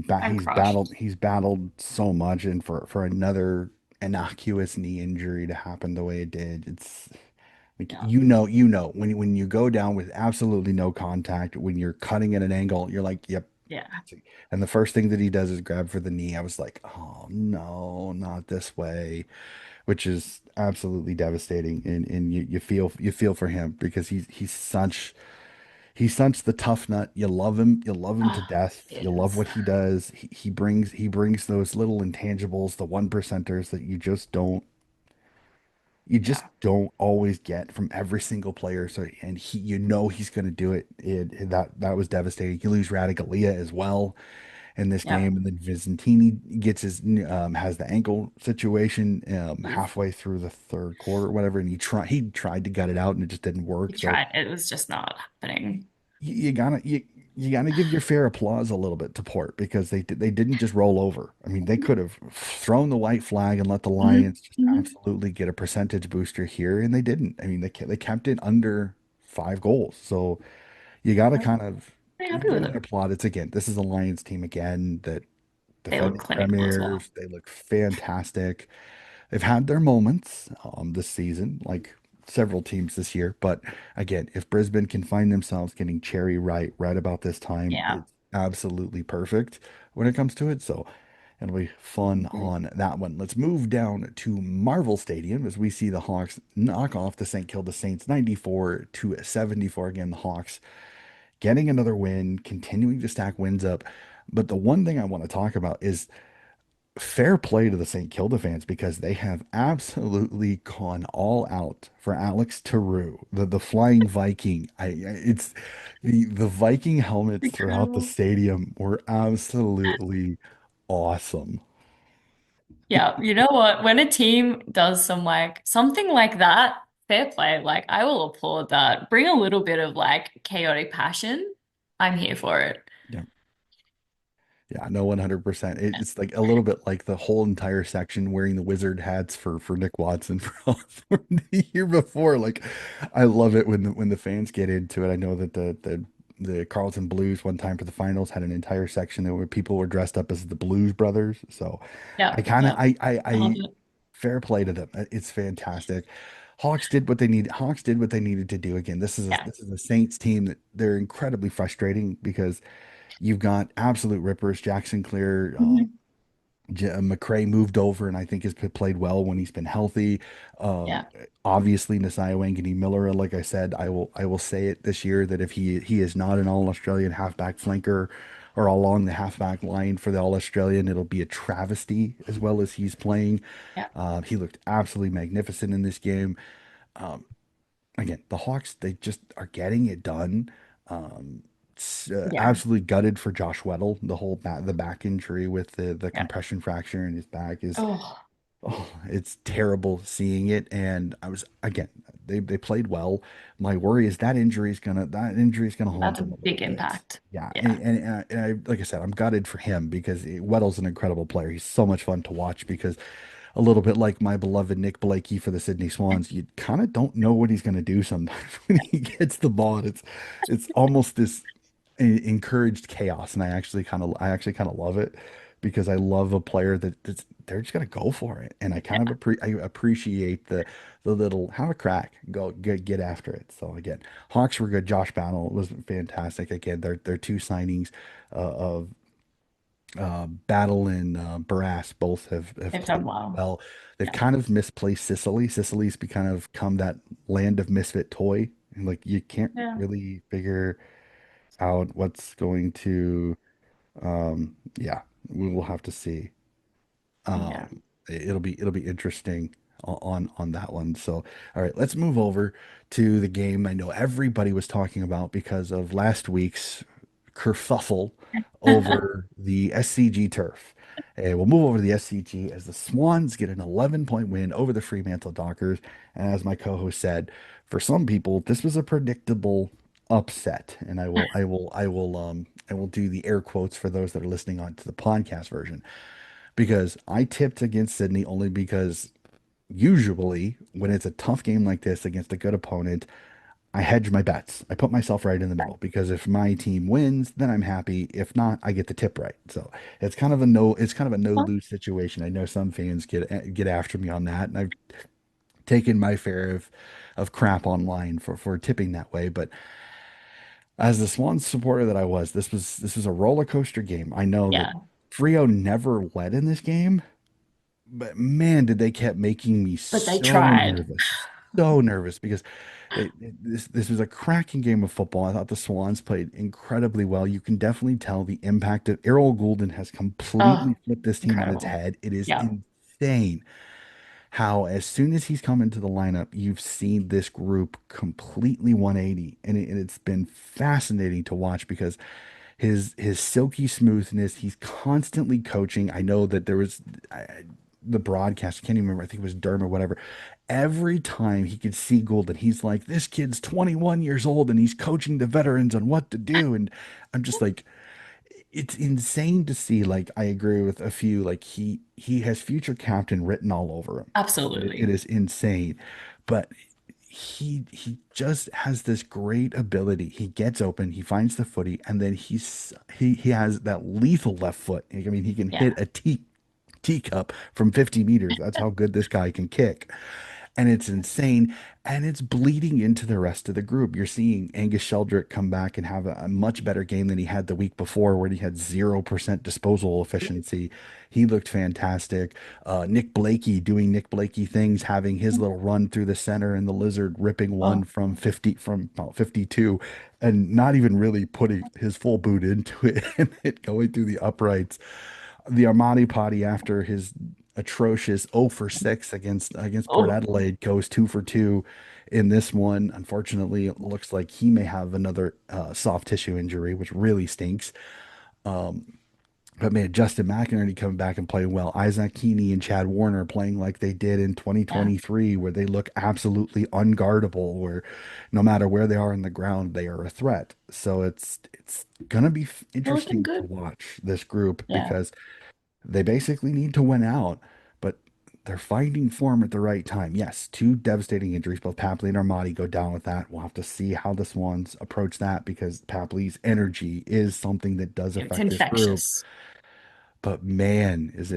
S1: battled
S2: crushed.
S1: so much, and for another innocuous knee injury to happen the way it did, it's like
S2: Yeah.
S1: when you go down with absolutely no contact, when you're cutting at an angle, you're like, yep.
S2: Yeah.
S1: And the first thing that he does is grab for the knee. I was like, oh no, not this way, which is absolutely devastating. And you feel for him because he's such the tough nut. You love him to
S2: Ah,
S1: death. You love
S2: yes.
S1: what he does. He brings those little intangibles, the one percenters that you just
S2: Yeah.
S1: don't always get from every single player. So and he's going to do it. That was devastating. You lose Radigalia as well in this
S2: Yep.
S1: game, and then Vizentini gets has the ankle situation
S2: Oof.
S1: halfway through the third quarter, or whatever, and he tried to gut it out, and it just didn't
S2: We
S1: work. So
S2: tried. It was just not happening.
S1: you gotta give your fair applause a little bit to Port because they didn't just roll over. I mean, they could have thrown the white flag and let the
S2: Mhm.
S1: Lions just
S2: Mhm.
S1: absolutely get a percentage booster here, and they didn't. I mean, they kept it under 5 goals. So you gotta
S2: I'm
S1: kind of
S2: pretty happy with
S1: give and
S2: it.
S1: applaud. It's again, this is a Lions team again that
S2: They look
S1: defending
S2: clinical as well.
S1: premiers. They look fantastic. They've had their moments this season, like several teams this year. But again, if Brisbane can find themselves getting Cherry right about this time,
S2: Yeah.
S1: it's absolutely perfect when it comes to it. So it'll be fun
S2: Mhm.
S1: on that one. Let's move down to Marvel Stadium as we see the Hawks knock off the St. Kilda Saints 94-74. Again, the Hawks getting another win, continuing to stack wins up. But the one thing I want to talk about is fair play to the St. Kilda fans because they have absolutely gone all out for Alex Tarou, the Flying Viking. It's the Viking helmets throughout the
S2: Incredible.
S1: stadium were absolutely awesome.
S2: Yeah, you know what? When a team does some like something like that, fair play. Like I will applaud that. Bring a little bit of like chaotic passion. I'm here for it.
S1: Yeah. Yeah, no, 100%. It's like a little bit like the whole entire section wearing the wizard hats for Nick Watson for Hawthorne the year before. Like, I love it when the fans get into it. I know that the Carlton Blues one time for the finals had an entire section where people were dressed up as the Blues Brothers. So I
S2: Yeah,
S1: kind of
S2: yeah. I love it.
S1: fair play to them. It's fantastic. Hawks did what they needed to do. Again, this is a
S2: Yeah.
S1: this is a Saints team that they're incredibly frustrating because You've got absolute rippers. Jackson Clear,
S2: Mhm.
S1: McCray moved over and I think has played well when he's been healthy. Um,
S2: Yeah,
S1: Obviously, Nasai Wangini Miller, like I said, I will say it this year that if he is not an All Australian halfback flanker or along the halfback line for the All Australian, it'll be a travesty as well as he's playing.
S2: yeah,
S1: He looked absolutely magnificent in this game. Again, the Hawks, they just are getting it done.
S2: yeah,
S1: Absolutely gutted for Josh Weddle. The back injury with the
S2: yeah.
S1: compression fracture in his back is,
S2: Oh,
S1: oh, it's terrible seeing it. And I was again, they played well. My worry is that injury is gonna haunt
S2: that's a
S1: them a little
S2: big
S1: bit.
S2: impact.
S1: Yeah,
S2: Yeah.
S1: and I, like I said, I'm gutted for him because Weddle's an incredible player. He's so much fun to watch because a little bit like my beloved Nick Blakey for the Sydney Swans. You kind of don't know what he's going to do sometimes when he gets the ball. And it's almost this encouraged chaos, and I actually kind of love it because I love a player that's they're just going to go for it, and I appreciate the little have a crack, go get after it. So again, Hawks were good. Josh Battle was fantastic. Again, their two signings of Battle and Barras both have
S2: They've done
S1: played
S2: well.
S1: well. They've
S2: Yeah.
S1: kind of misplaced Sicily. Sicily's kind of come that land of misfit toy, and like you can't
S2: Yeah.
S1: really figure out what's going to. Yeah, we will have to see.
S2: Yeah.
S1: It'll be interesting on that one. So, all right, let's move over to the game I know everybody was talking about because of last week's kerfuffle over the SCG turf. And we'll move over to the SCG as the Swans get an 11-point win over the Fremantle Dockers. And as my co-host said, for some people, this was a predictable upset. And I will do the air quotes for those that are listening on to the podcast version because I tipped against Sydney only because usually when it's a tough game like this against a good opponent, I hedge my bets. I put myself right in the middle because if my team wins, then I'm happy. If not, I get the tip right. So it's kind of a no lose situation. I know some fans get after me on that, and I've taken my fare of crap online for tipping that way. But as the Swans supporter that I was, this was a roller coaster game. I know that
S2: Yeah.
S1: Frio never led in this game, but man, did they kept making me
S2: But they
S1: so
S2: tried.
S1: nervous, so nervous because this was a cracking game of football. I thought the Swans played incredibly well. You can definitely tell the impact of Errol Goulden has completely
S2: Oh,
S1: flipped this team on its
S2: incredible.
S1: head. It is
S2: Yeah.
S1: insane how as soon as he's come into the lineup, you've seen this group completely 180, and it's been fascinating to watch because his silky smoothness, he's constantly coaching. I know that there was the broadcast, I can't even remember, I think it was Durham or whatever. Every time he could see Gould, and he's like, this kid's 21 years old and he's coaching the veterans on what to do. And I'm just like, it's insane to see. Like, I agree with a few, like he has future captain written all over him. It
S2: Absolutely.
S1: is insane. But he just has this great ability. He gets open, he finds the footy, and then he has that lethal left foot. I mean, he can hit
S2: Yeah.
S1: a teacup from 50 meters. That's how good this guy can kick. And it's insane. And it's bleeding into the rest of the group. You're seeing Angus Sheldrick come back and have a much better game than he had the week before, where he had 0% disposal efficiency. He looked fantastic. Nick Blakey doing Nick Blakey things, having his little run through the center and the lizard ripping one
S2: Oh,
S1: from about 52 and not even really putting his full boot into it and it going through the uprights. The Armani Potty after his atrocious 0 for 6 against Port
S2: oh,
S1: Adelaide goes 2 for 2 in this one. Unfortunately, it looks like he may have another soft tissue injury, which really stinks. But man, Justin McInerney coming back and playing well. Isaac Keeney and Chad Warner playing like they did in
S2: yeah.
S1: 2023, where they look absolutely unguardable, where no matter where they are in the ground, they are a threat. So it's gonna be
S2: They're looking
S1: interesting to
S2: good.
S1: watch this group
S2: Yeah.
S1: because they basically need to win out, but they're finding form at the right time. Yes, two devastating injuries. Both Papley and Armadi go down with that. We'll have to see how the Swans approach that because Papley's energy is something that does
S2: It's
S1: affect this group.
S2: infectious.
S1: But man, it's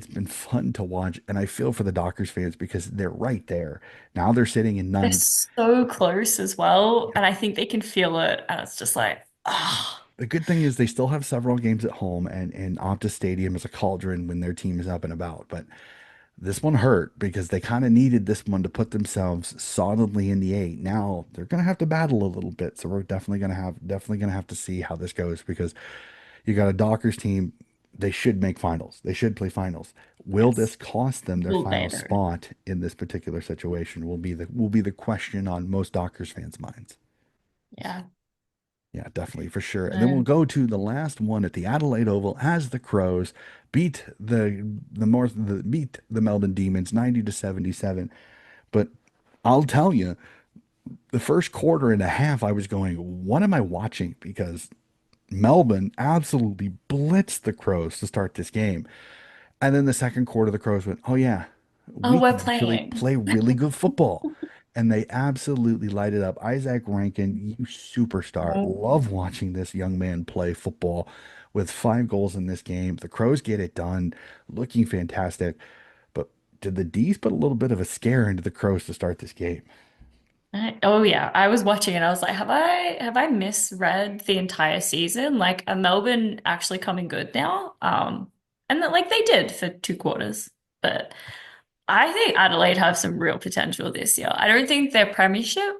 S1: been fun to watch. And I feel for the Dockers fans because they're right there. Now they're sitting in
S2: They're
S1: ninth.
S2: so close as well. And I think they can feel it. And it's just like, ah.
S1: The good thing is they still have several games at home, and Optus Stadium is a cauldron when their team is up and about. But this one hurt because they kind of needed this one to put themselves solidly in the eight. Now they're gonna have to battle a little bit, so we're definitely gonna have to see how this goes because you got a Dockers team. They should make finals. They should play finals. Will this
S2: Yes.
S1: cost them their
S2: Will they
S1: final
S2: though?
S1: spot in this particular situation? Will be the question on most Dockers fans' minds.
S2: Yeah.
S1: Yeah, definitely for sure. And then we'll
S2: Um,
S1: go to the last one at the Adelaide Oval as the Crows beat the Melbourne Demons 90 to 77. But I'll tell you, the first quarter and a half, I was going, what am I watching? Because Melbourne absolutely blitzed the Crows to start this game. And then the second quarter, the Crows went, oh, yeah,
S2: oh,
S1: we
S2: we're
S1: can actually
S2: playing.
S1: play really good football. And they absolutely lighted up. Isaac Rankin, you superstar.
S2: Oh,
S1: Love watching this young man play football with 5 goals in this game. The Crows get it done, looking fantastic. But did the D's put a little bit of a scare into the Crows to start this game?
S2: oh yeah, I was watching it. I was like, have I misread the entire season? Like, are Melbourne actually coming good now? And that, like they did for 2 quarters, but I think Adelaide have some real potential this year. I don't think they're premiership.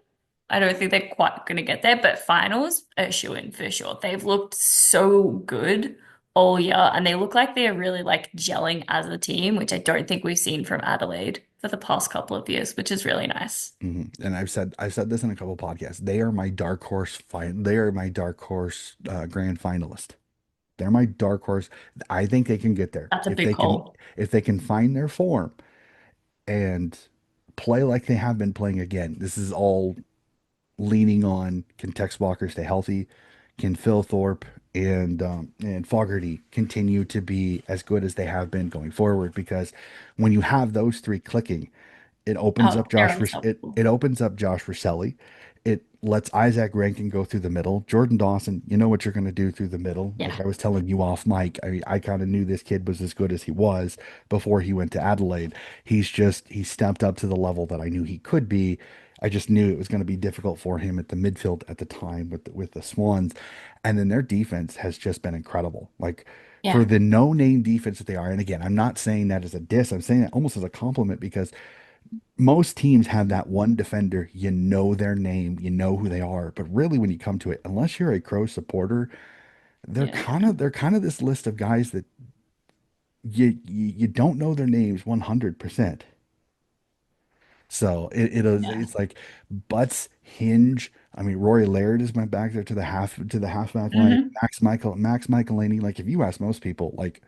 S2: I don't think they're quite going to get there, but finals are shoo-in for sure. They've looked so good all year, and they look like they're really like gelling as a team, which I don't think we've seen from Adelaide for the past couple of years, which is really nice.
S1: And I've said this in a couple podcasts. They are my dark horse They are my dark horse grand finalist. They're my dark horse. I think they can get there
S2: That's a big call.
S1: if they can find their form and play like they have been playing again. This is all leaning on, can Tex Walker stay healthy? Can Phil Thorpe and Fogarty continue to be as good as they have been going forward? Because when you have those three clicking, it opens
S2: Oh,
S1: up
S2: they're
S1: It
S2: unstoppable.
S1: opens up Josh Roselli. It lets Isaac Rankin go through the middle. Jordan Dawson, you know what you're going to do through the middle. Like
S2: Yeah,
S1: I was telling you off mic, I kind of knew this kid was as good as he was before he went to Adelaide. He stepped up to the level that I knew he could be. I just knew it was going to be difficult for him at the midfield at the time with the Swans. And then their defense has just been incredible. Like for
S2: yeah,
S1: the no-name defense that they are. And again, I'm not saying that as a diss. I'm saying that almost as a compliment because most teams have that one defender, you know their name, you know who they are. But really, when you come to it, unless you're a Crow supporter, they're
S2: yeah,
S1: kind of they're kind of this list of guys that you don't know their names 100%. So
S2: yeah.
S1: it's like Butts, Hinge. I mean, Rory Laird is went back there to the halfback line.
S2: Hmm.
S1: Max Michaelaney. Like if you ask most people, like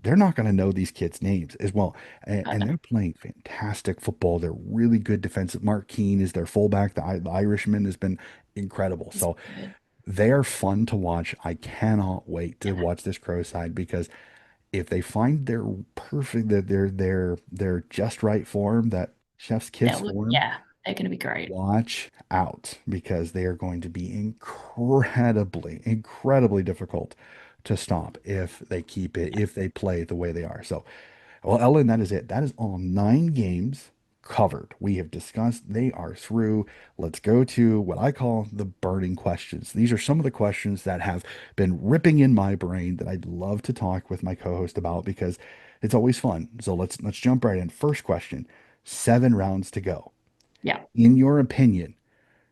S1: they're not going to know these kids' names as well. And they're playing fantastic football. They're really good defensive. Mark Keane is their fullback. The Irishman has been incredible.
S2: He's
S1: So
S2: good.
S1: they're fun to watch. I cannot wait to
S2: Yeah,
S1: watch this Crow side because if they find their perfect, their just right form, that chef's kiss form,
S2: yeah, they're going to be great.
S1: watch out because they are going to be incredibly difficult to stop if they play the way they are. So, well, Ellen, that is it. That is all 9 games covered. We have discussed, they are through. Let's go to what I call the burning questions. These are some of the questions that have been ripping in my brain that I'd love to talk with my co-host about because it's always fun. So let's jump right in. First question, 7 rounds to go.
S2: Yeah.
S1: In your opinion,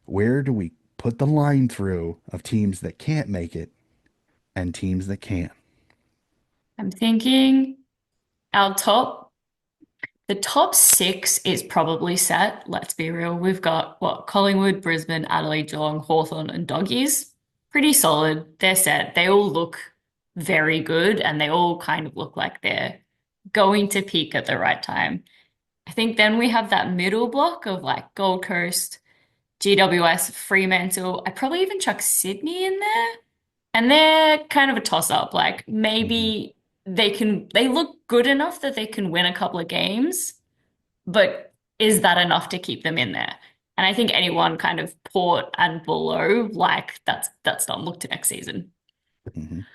S1: where do we put the line through of teams that can't make it and teams that can?
S2: I'm thinking our the top six is probably set. Let's be real. We've got what? Collingwood, Brisbane, Adelaide, Geelong, Hawthorn, and Doggies. Pretty solid. They're set. They all look very good and they all kind of look like they're going to peak at the right time. I think then we have that middle block of like Gold Coast, GWS, Fremantle. I probably even chuck Sydney in there. And they're kind of a toss up. Like
S1: Mhm,
S2: maybe they look good enough that they can win a couple of games, but is that enough to keep them in there? And I think anyone kind of Port and below, like that's not look to next season.
S1: mhm,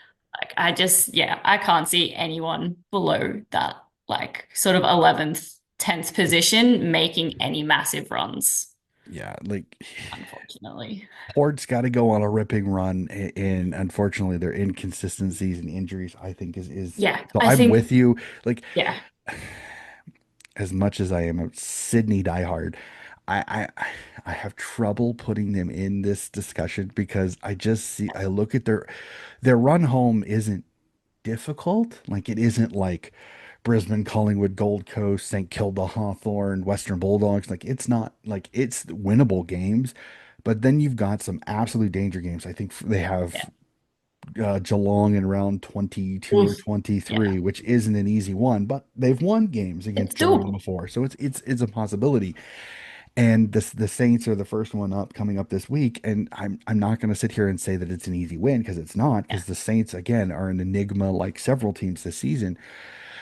S2: Like I just, yeah, I can't see anyone below that like sort of 11th, 10th position making any massive runs.
S1: Yeah, like
S2: unfortunately.
S1: Port's got to go on a ripping run, and unfortunately, their inconsistencies and injuries, I think, is.
S2: Yeah,
S1: So
S2: I
S1: I'm
S2: think,
S1: with you. Like,
S2: yeah,
S1: as much as I am a Sydney diehard, I have trouble putting them in this discussion because I just see I look at their run home isn't difficult. Like it isn't like Brisbane, Collingwood, Gold Coast, St. Kilda, Hawthorn, Western Bulldogs. Like it's not like it's winnable games. But then you've got some absolute danger games. I think they
S2: yeah.
S1: have Geelong in round 22 or
S2: Oof.
S1: 23,
S2: Yeah,
S1: which isn't an easy one, but they've won games
S2: it's
S1: against Geelong
S2: doable.
S1: before. So it's a possibility. And the Saints are the first one up coming up this week, and I'm not going to sit here and say that it's an easy win because it's not,
S2: Yeah,
S1: because the Saints again are an enigma like several teams this season.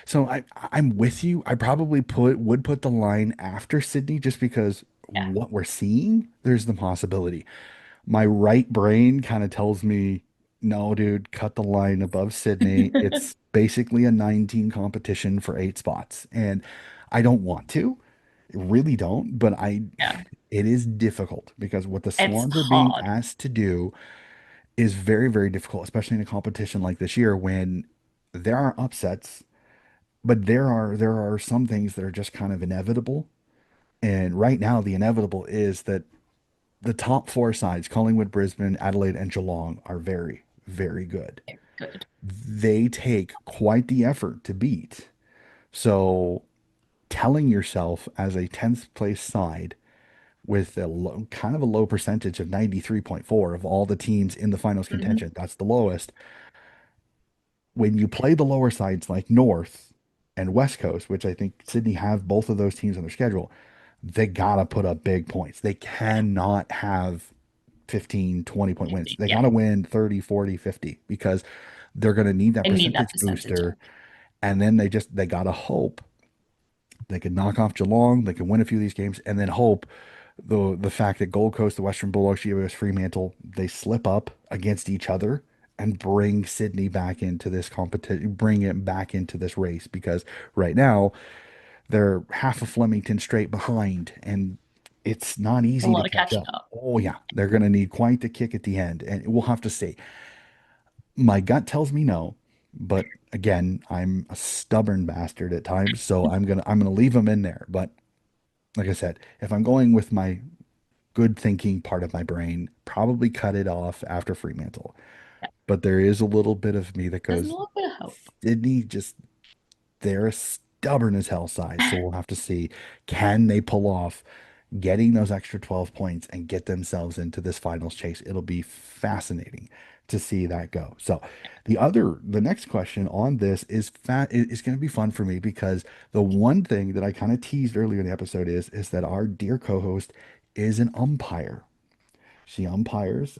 S1: So I'm with you. I probably would put the line after Sydney just because
S2: yeah.
S1: what we're seeing, there's the possibility. My right brain kind of tells me, no, dude, cut the line above Sydney. It's basically a 19 competition for 8 spots. And I don't want to, really don't, but
S2: Yeah,
S1: it is difficult because what the
S2: it's
S1: Swans are being
S2: hard.
S1: asked to do is very, very difficult, especially in a competition like this year when there are upsets, but there are some things that are just kind of inevitable. And right now, the inevitable is that the top four sides, Collingwood, Brisbane, Adelaide, and Geelong, are very, very good.
S2: Very good.
S1: They take quite the effort to beat. So telling yourself as a 10th place side with kind of a low percentage of 93.4 of all the teams in the finals
S2: Mhm.
S1: contention, that's the lowest. When you play the lower sides like North and West Coast, which I think Sydney have both of those teams on their schedule, they got to put up big points. They
S2: Yeah,
S1: cannot have 15, 20 point wins.
S2: 50.
S1: They got
S2: Yeah,
S1: to win 30, 40, 50 because they're going to need that
S2: I need that
S1: percentage
S2: percentage.
S1: booster. And then they got to hope they could knock off Geelong, they could win a few of these games, and then hope the fact that Gold Coast, the Western Bulldogs, GWS Fremantle, they slip up against each other and bring Sydney back into this competition, bring it back into this race because right now they're half of Flemington straight behind, and it's not
S2: A
S1: easy to
S2: lot of
S1: catch
S2: catching
S1: up.
S2: up.
S1: Oh yeah, they're going to need quite the kick at the end, and we'll have to see. My gut tells me no, but again, I'm a stubborn bastard at times, so I'm gonna leave them in there. But like I said, if I'm going with my good thinking part of my brain, probably cut it off after Fremantle.
S2: Yeah.
S1: But there is a little bit of me that
S2: There's a
S1: goes,
S2: little bit of hope.
S1: Sydney just they're a stubborn as hell side. So we'll have to see, can they pull off getting those extra 12 points and get themselves into this finals chase? It'll be fascinating to see that go. So the next question on this is going to be fun for me because the one thing that I kind of teased earlier in the episode is that our dear co-host is an umpire. She umpires.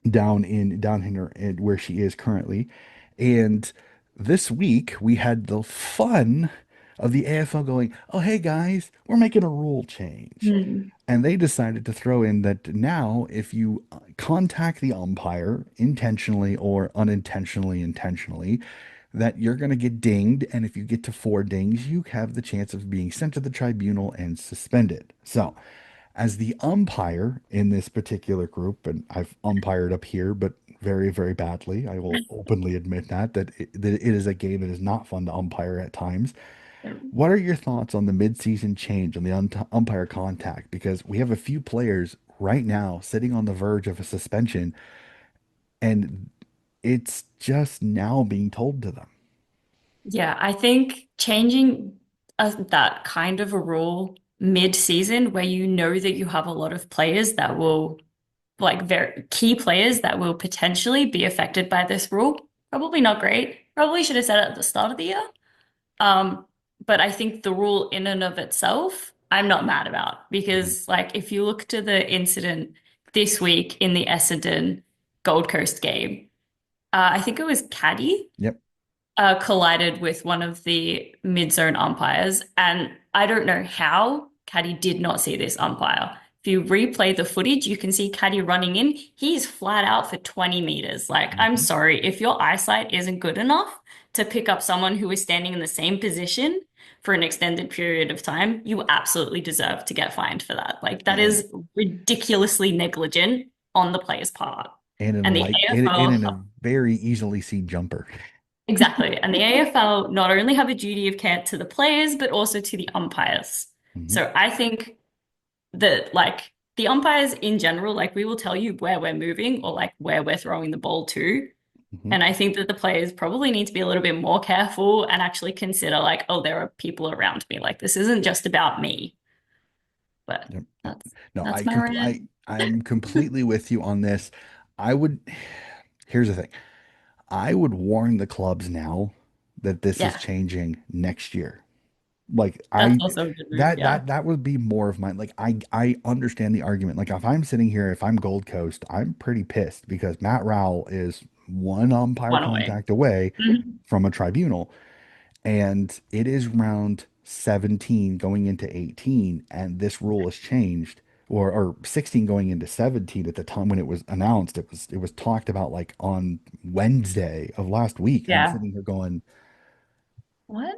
S1: Down in her in where she is currently. And this week we had the fun of the AFL going, "Oh hey guys, we're making a rule change."
S2: Hmm.
S1: And they decided to throw in that now if you contact the umpire intentionally or unintentionally intentionally, that you're going to get dinged, and if you get to 4 dings, you have the chance of being sent to the tribunal and suspended. So, as the umpire in this particular group, and I've umpired up here, but very, very badly. I will openly admit that it is a game that is not fun to umpire at times. What are your thoughts on the midseason change on the umpire contact? Because we have a few players right now sitting on the verge of a suspension, and it's just now being told to them.
S2: Yeah, I think changing that kind of a rule mid-season where you know that you have a lot of players that will, like very key players that will potentially be affected by this rule, probably not great. Probably should have said it at the start of the year. Um, but I think the rule in and of itself, I'm not mad about
S1: Mhm.
S2: because like if you look to the incident this week in the Essendon Gold Coast game, I think it was Caddy
S1: Yep.
S2: collided with one of the mid-zone umpires, and I don't know how Caddy did not see this umpire. If you replay the footage, you can see Caddy running in. He's flat out for 20 meters. Like, I'm
S1: Mhm.
S2: sorry, if your eyesight isn't good enough to pick up someone who is standing in the same position for an extended period of time, you absolutely deserve to get fined for that. Like that
S1: and
S2: is ridiculously negligent on the player's part. And the
S1: and
S2: AFL,
S1: in a very easily seen jumper.
S2: exactly. And the AFL not only have a duty of care to the players, but also to the umpires.
S1: Hmm.
S2: So I think that like the umpires in general, like we will tell you where we're moving or like where we're throwing the ball to.
S1: Hmm.
S2: And I think that the players probably need to be a little bit more careful and actually consider like, oh, there are people around me. Like this isn't just about me. But
S1: Yep, yep.
S2: that's
S1: No,
S2: that's my rant.
S1: I'm completely with you on this. I would, here's the thing. I would warn the clubs now that this is
S2: Yeah,
S1: changing next year. Like
S2: that's
S1: I
S2: also a good move. Yeah.
S1: that would be more of mine. Like I understand the argument. Like if I'm sitting here, if I'm Gold Coast, I'm pretty pissed because Matt Rowell is one umpire
S2: One away.
S1: contact away
S2: Mhm.
S1: from a tribunal, and it is round 17 going into 18, and this rule has changed. Or 16 going into 17 at the time when it was announced, it was talked about like on Wednesday of last week. And I'm
S2: Yeah.
S1: sitting here going,
S2: What?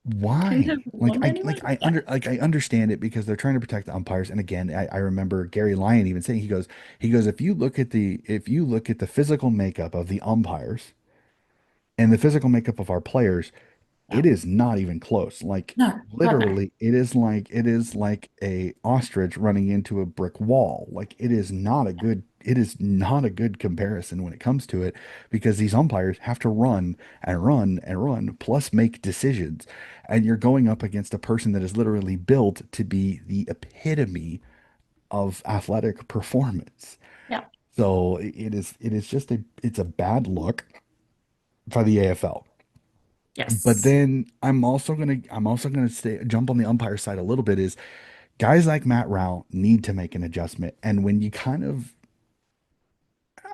S2: Couldn't
S1: why?
S2: have warned anyone? Yeah.
S1: Like I understand it because they're trying to protect the umpires. And again, I remember Gary Lyon even saying he goes if you look at the physical makeup of the umpires and the physical makeup of our players,
S2: Yeah.
S1: it is not even close. Like
S2: No, God, no.
S1: literally, it is like a ostrich running into a brick wall. Like it is not a good comparison when it comes to it because these umpires have to run and run and run plus make decisions. And you're going up against a person that is literally built to be the epitome of athletic performance.
S2: Yeah.
S1: So it is just it's a bad look for the AFL. But
S2: Yes.
S1: then I'm also gonna stay jump on the umpire side a little bit is guys like Matt Rao need to make an adjustment. And when you kind of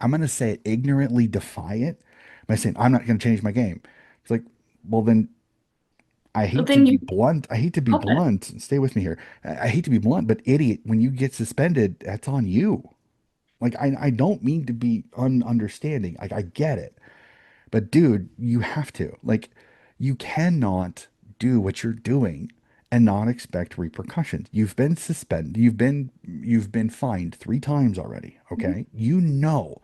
S1: I'm gonna say it ignorantly defy it by saying I'm not gonna change my game. It's like, well then I
S2: But
S1: hate to
S2: then
S1: be
S2: you
S1: blunt. I hate to be
S2: stop it.
S1: blunt. Stay with me here. I hate to be blunt, but idiot, when you get suspended, that's on you. Like I don't mean to be ununderstanding. Like I get it. But dude, you have to. Like, you cannot do what you're doing and not expect repercussions. You've been suspended. You've been fined 3 times already.
S2: Mhm.
S1: Okay. You know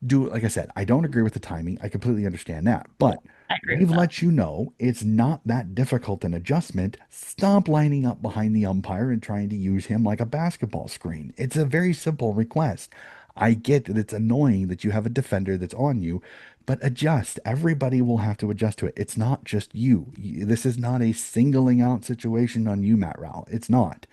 S1: do like I said, I don't agree with the timing. I completely understand that.
S2: Yeah,
S1: But
S2: I agree with
S1: we've
S2: that.
S1: let you know it's not that difficult an adjustment. Stop lining up behind the umpire and trying to use him like a basketball screen. It's a very simple request. I get that it's annoying that you have a defender that's on you, but adjust. Everybody will have to adjust to it. It's not just you. This is not a singling out situation on you, Matt Rowell. It's not.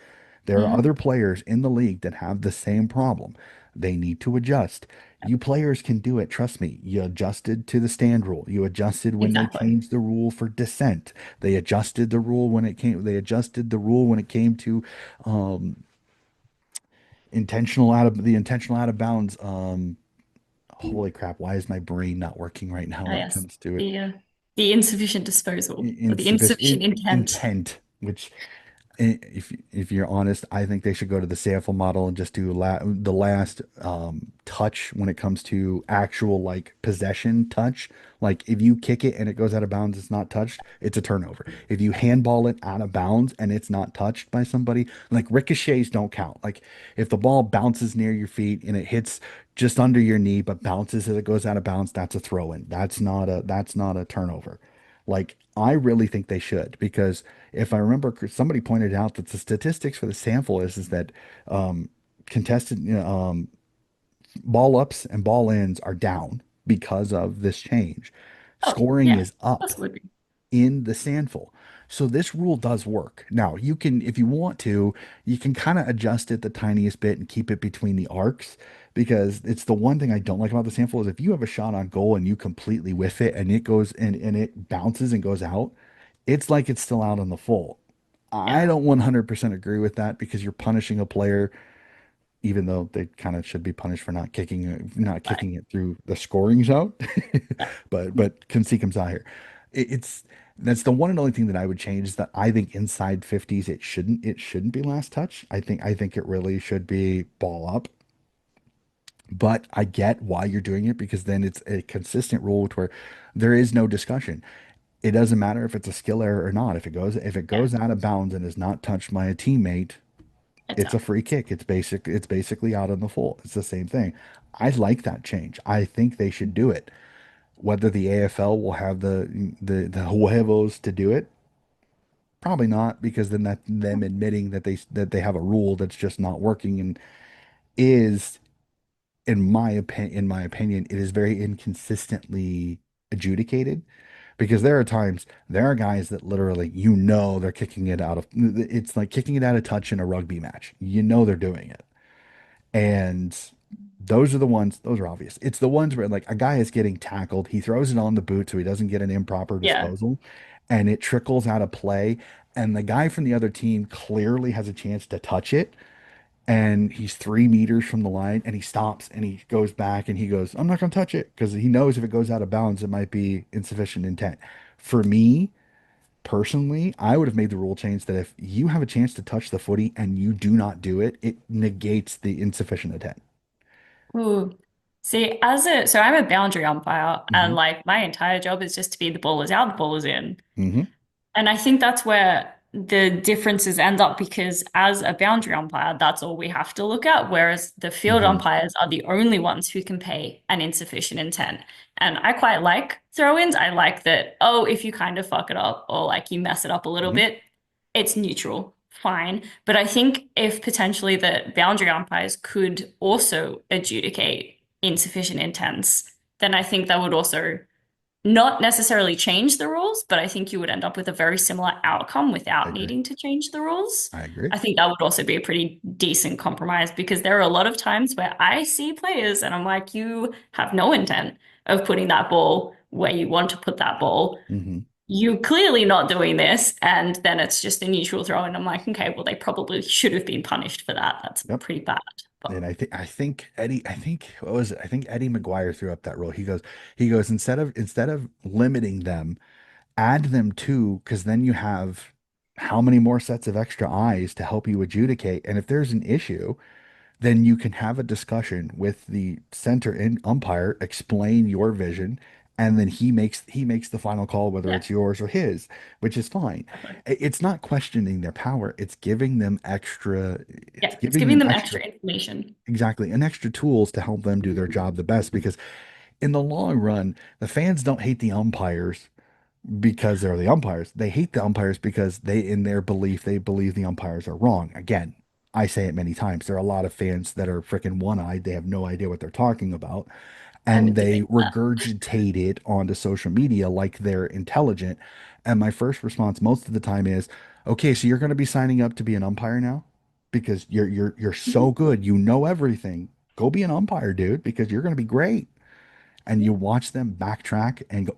S1: There are
S2: Mhm.
S1: other players in the league that have the same problem. They need to adjust. You players can do it. Trust me. You adjusted to the stand rule. You adjusted when they
S2: Exactly.
S1: changed the rule for dissent. They adjusted the rule when it came to um, intentional out of bounds. Holy crap! Why is my brain not working right now when it
S2: Yes.
S1: comes to it?
S2: The insufficient disposal or the insufficient intent.
S1: Intent, which if you're honest, I think they should go to the sample model and just do the last touch when it comes to actual like possession touch. Like if you kick it and it goes out of bounds, it's not touched, it's a turnover. If you handball it out of bounds and it's not touched by somebody, like ricochets don't count. Like if the ball bounces near your feet and it hits just under your knee but bounces as it goes out of bounds, that's a throw in. That's not a turnover. Like I really think they should because if I remember, somebody pointed out that the statistics for the sample is that um, contested ball ups and ball ins are down because of this change.
S2: Oh,
S1: Scoring
S2: yeah.
S1: is up
S2: Absolutely.
S1: in the sample. So this rule does work. Now, you can, if you want to, you can kind of adjust it the tiniest bit and keep it between the arcs because it's the one thing I don't like about the sample is if you have a shot on goal and you completely whiff it and it goes and it bounces and goes out, it's like it's still out on the full. I
S2: Yeah.
S1: don't 100% agree with that because you're punishing a player even though they kind of should be punished for not
S2: Bye.
S1: kicking it through the scoring zone.
S2: Yeah.
S1: But Kunsi comes out here. It's that's the one and only thing that I would change is that I think inside 50s it shouldn't be last touch. I think it really should be ball up. But I get why you're doing it because then it's a consistent rule to where there is no discussion. It doesn't matter if it's a skill error or not. If it
S2: Yeah,
S1: goes out of bounds and is not touched by a teammate,
S2: it's
S1: it's a
S2: out.
S1: free kick. It's basically out in the full. It's the same thing. I like that change. I think they should do it. Whether the AFL will have the huevos to do it, probably not, because then that them admitting that they have a rule that's just not working and is in my opinion, it is very inconsistently adjudicated because there are guys that literally, they're kicking it out of, it's like kicking it out of touch in a rugby match. They're doing it. And those are obvious. It's the ones where like a guy is getting tackled, he throws it on the boot so he doesn't get an improper
S2: Yeah.
S1: disposal, and it trickles out of play. And the guy from the other team clearly has a chance to touch it, and he's 3 meters from the line, and he stops and he goes back and he goes, I'm not going to touch it because he knows if it goes out of bounds, it might be insufficient intent. For me, personally, I would have made the rule change that if you have a chance to touch the footy and you do not do it, it negates the insufficient intent.
S2: Ooh. See, so I'm a boundary umpire, and
S1: Hmm.
S2: like my entire job is just to be the ball is out, the ball is in.
S1: Hmm.
S2: And I think that's where the differences end up because as a boundary umpire, that's all we have to look at. Whereas the field
S1: Hmm.
S2: umpires are the only ones who can pay an insufficient intent. And I quite like throw-ins. I like that, oh, if you kind of fuck it up or like you mess it up a little
S1: Hmm.
S2: bit, it's neutral, fine. But I think if potentially the boundary umpires could also adjudicate insufficient intents, then I think that would also not necessarily change the rules, but I think you would end up with a very similar outcome
S1: I
S2: without
S1: agree.
S2: needing to change the rules.
S1: I agree.
S2: I think that would also be a pretty decent compromise because there are a lot of times where I see players and I'm like, you have no intent of putting that ball where you want to put that ball.
S1: Hmm.
S2: You clearly not doing this, and then it's just a neutral throw, and I'm like, okay, well, they probably should have been punished for that. That's
S1: Yep.
S2: pretty bad. But
S1: And I think what was it? I think Eddie McGuire threw up that rule. He goes, instead of limiting them, add them too, because then you have how many more sets of extra eyes to help you adjudicate. And if there's an issue, then you can have a discussion with the center and umpire, explain your vision, and then he makes the final call, whether
S2: yeah,
S1: it's yours or his, which is fine.
S2: definitely.
S1: It's not questioning their power. It's
S2: Yeah, it's
S1: giving
S2: giving
S1: them
S2: them
S1: extra,
S2: extra information.
S1: exactly, and extra tools to help them do their job the best. Because in the long run, the fans don't hate the umpires because they're the umpires. They hate the umpires because in their belief, they believe the umpires are wrong. Again, I say it many times. There are a lot of fans that are freaking one-eyed. They have no idea what they're talking about.
S2: I'm
S1: And
S2: in the
S1: they
S2: thick of that.
S1: regurgitate it onto social media like they're intelligent. And my first response most of the time is, okay, so you're going to be signing up to be an umpire now? Because you're so
S2: Mhm.
S1: good. You know everything. Go be an umpire, dude, because you're going to be great. And
S2: Yeah.
S1: you watch them backtrack and go,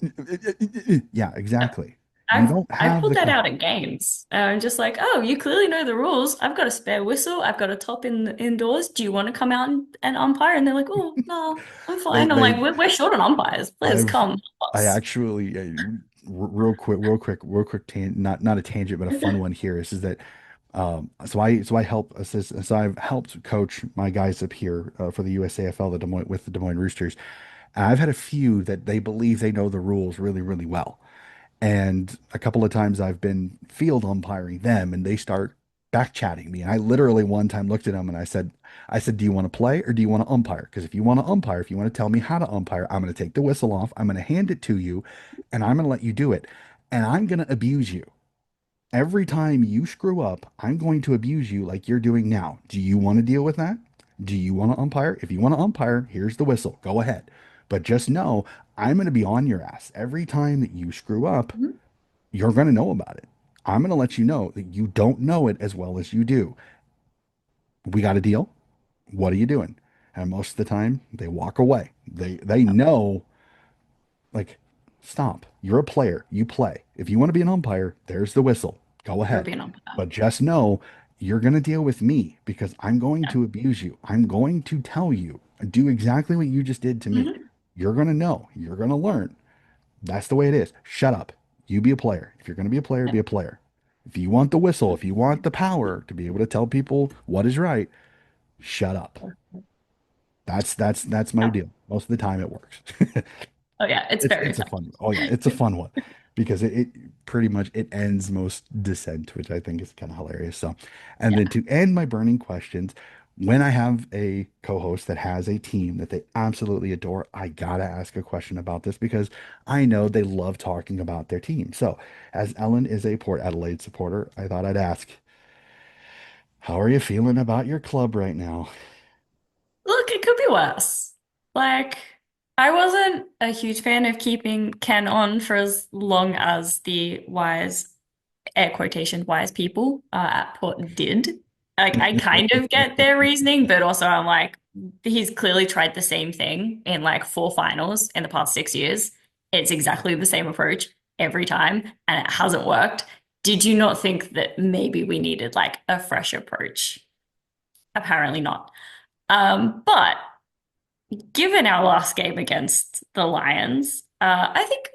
S1: yeah, exactly. You don't
S2: I've
S1: have
S2: pulled
S1: the
S2: that out at games. I'm just like, oh, you clearly know the rules. I've got a spare whistle. I've got a top in the indoors. Do you want to come out and umpire? And they're like, oh, no, I'm fine. I'm like,
S1: they
S2: we're short on umpires. Please
S1: I've
S2: come help
S1: I
S2: us.
S1: actually real quick not a tangent but a fun one here is that so I help assist so I've helped coach my guys up here for the USAFL the Des Moines Roosters. And I've had a few that they believe they know the rules really really well. And a couple of times I've been field umpiring them and they start back chatting me. And I literally one time looked at them and I said, do you want to play or do you want to umpire? Because if you want to umpire, if you want to tell me how to umpire, I'm going to take the whistle off. I'm going to hand it to you and I'm going to let you do it. And I'm going to abuse you. Every time you screw up, I'm going to abuse you like you're doing now. Do you want to deal with that? Do you want to umpire? If you want to umpire, here's the whistle. Go ahead. But just know I'm going to be on your ass every time that you screw up.
S2: Mhm.
S1: You're going to know about it. I'm going to let you know that you don't know it as well as you do. We got a deal. What are you doing? And most of the time, they walk away. They know, like, stop. You're a player. You play. If you want to be an umpire, there's the whistle. Go
S2: Go
S1: ahead.
S2: be an umpire.
S1: But just know you're going to deal with me because I'm going
S2: Yeah.
S1: to abuse you. I'm going to tell you, do exactly what you just did to me.
S2: Mhm.
S1: You're going to know. You're going to learn. That's the way it is. Shut up. You be a player. If you're going to be a player, be a player. If you want the whistle, if you want the power to be able to tell people what is right, shut up. That's my
S2: Yeah.
S1: deal. Most of the time it works.
S2: Oh yeah, it's very
S1: It's a
S2: effective.
S1: fun. Oh yeah, it's a fun one. because it pretty much it ends most dissent, which I think is kind of hilarious. So, and then
S2: Yeah.
S1: to end my burning questions, when I have a co-host that has a team that they absolutely adore, I gotta ask a question about this because I know they love talking about their team. So, as Ellen is a Port Adelaide supporter, I thought I'd ask, how are you feeling about your club right now?
S2: Look, it could be worse. Like, I wasn't a huge fan of keeping Ken on for as long as the wise, air quotation, wise people at Port did. Like, I kind of get their reasoning, but also I'm like, he's clearly tried the same thing in like four finals in the past 6 years. It's exactly the same approach every time, and it hasn't worked. Did you not think that maybe we needed like a fresh approach? Apparently not. But given our last game against the Lions, I think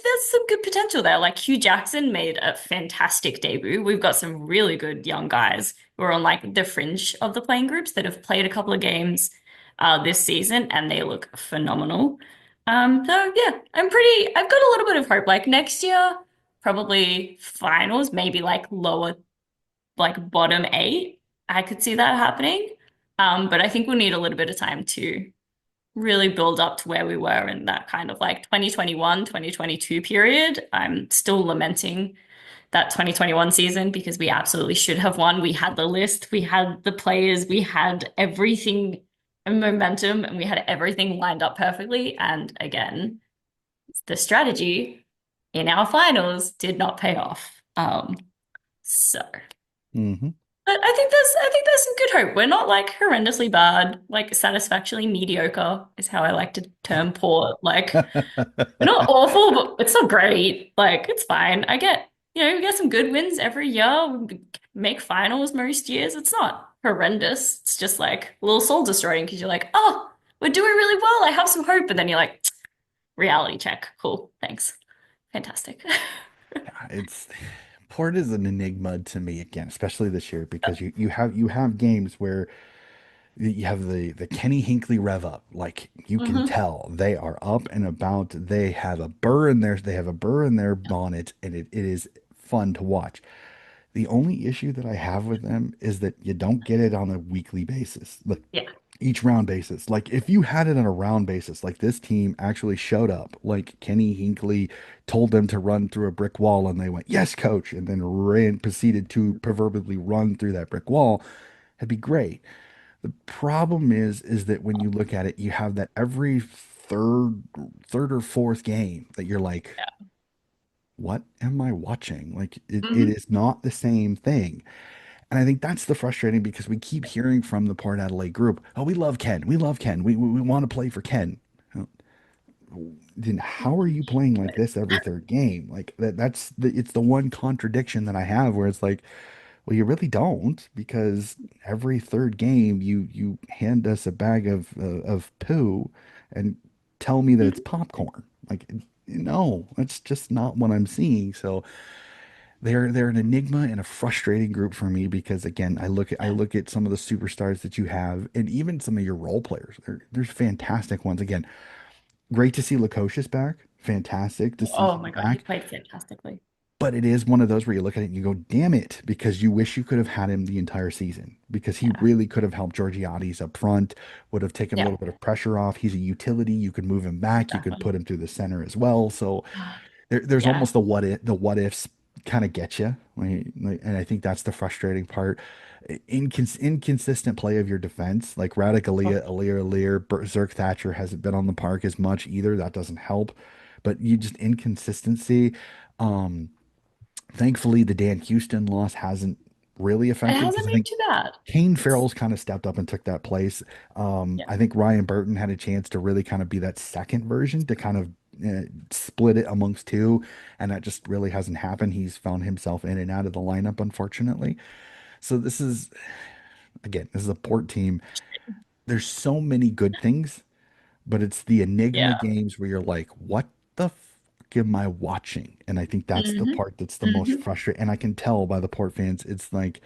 S2: there's some good potential there. Like Hugh Jackson made a fantastic debut. We've got some really good young guys who are on like the fringe of the playing groups that have played a couple of games this season, and they look phenomenal. So yeah, I've got a little bit of hope. Like next year, probably finals, maybe like lower, like bottom eight. I could see that happening. But I think we'll need a little bit of time to really build up to where we were in that kind of like 2021, 2022 period. I'm still lamenting that 2021 season because we absolutely should have won. We had the list, we had the players, we had everything and momentum, and we had everything lined up perfectly. And again, the strategy in our finals did not pay off. So
S1: Hmm.
S2: but I think there's some good hope. We're not like horrendously bad, like satisfactorily mediocre is how I like to term Port. Like we're not awful, but it's not great. Like it's fine. We get some good wins every year. We make finals most years. It's not horrendous. It's just like a little soul destroying because you're like, oh, we're doing really well. I have some hope. And then you're like, reality check. Cool. Thanks. Fantastic.
S1: It's Port is an enigma to me again, especially this year because you have games where you have the Kenny Hinkley rev up. Like you can
S2: Hmm.
S1: tell they are up and about. They have a burr in their bonnet, and it is fun to watch. The only issue that I have with them is that you don't get it on a weekly basis, like
S2: Yeah.
S1: each round basis. Like if you had it on a round basis, like this team actually showed up, like Kenny Hinkley told them to run through a brick wall and they went, "Yes, coach," and then proceeded to proverbially run through that brick wall, it'd be great. The problem is that when you look at it, you have that every third or fourth game that you're like, what am I watching? Like it
S2: Hmm.
S1: is not the same thing. And I think that's the frustrating because we keep hearing from the Port Adelaide group, oh, we love Ken. We love Ken. We want to play for Ken. Then how are you playing like this every third game? Like it's the one contradiction that I have where it's like, well, you really don't because every third game you hand us a bag of poo and tell me that it's popcorn. Like no, that's just not what I'm seeing. So they're an enigma and a frustrating group for me because again, I look at some of the superstars that you have and even some of your role players. There's fantastic ones. Again, great to see Lukosius back. Fantastic to see
S2: Oh
S1: him
S2: my God, he
S1: back.
S2: played fantastically.
S1: But it is one of those where you look at it and you go, damn it, because you wish you could have had him the entire season because he
S2: Yeah.
S1: really could have helped Georgiades up front, would have taken a
S2: Yeah.
S1: little bit of pressure off. He's a utility. You could move him back. You could
S2: Exactly.
S1: put him through the center as well. So there's
S2: Yeah.
S1: almost the what ifs kind of get you. And I think that's the frustrating part. Inconsistent play of your defense, like Radagalia, Alir, Zerk Thatcher hasn't been on the park as much either. That doesn't help. But you just inconsistency. Um, Thankfully, the Dan Houston loss hasn't really
S2: It
S1: affected because
S2: hasn't
S1: I
S2: been
S1: think
S2: too bad.
S1: Kane
S2: It's
S1: Farrell's kind of stepped up and took that place.
S2: yeah.
S1: I think Ryan Burton had a chance to really kind of be that second version to kind of split it amongst two, and that just really hasn't happened. He's found himself in and out of the lineup, unfortunately. So this is a Port team. There's so many good things, but it's the enigma
S2: Yeah.
S1: games where you're like, what the fuck am I watching? And I think that's the
S2: Hmm.
S1: part that's the most
S2: Hmm.
S1: frustrating. And I can tell by the Port fans, it's like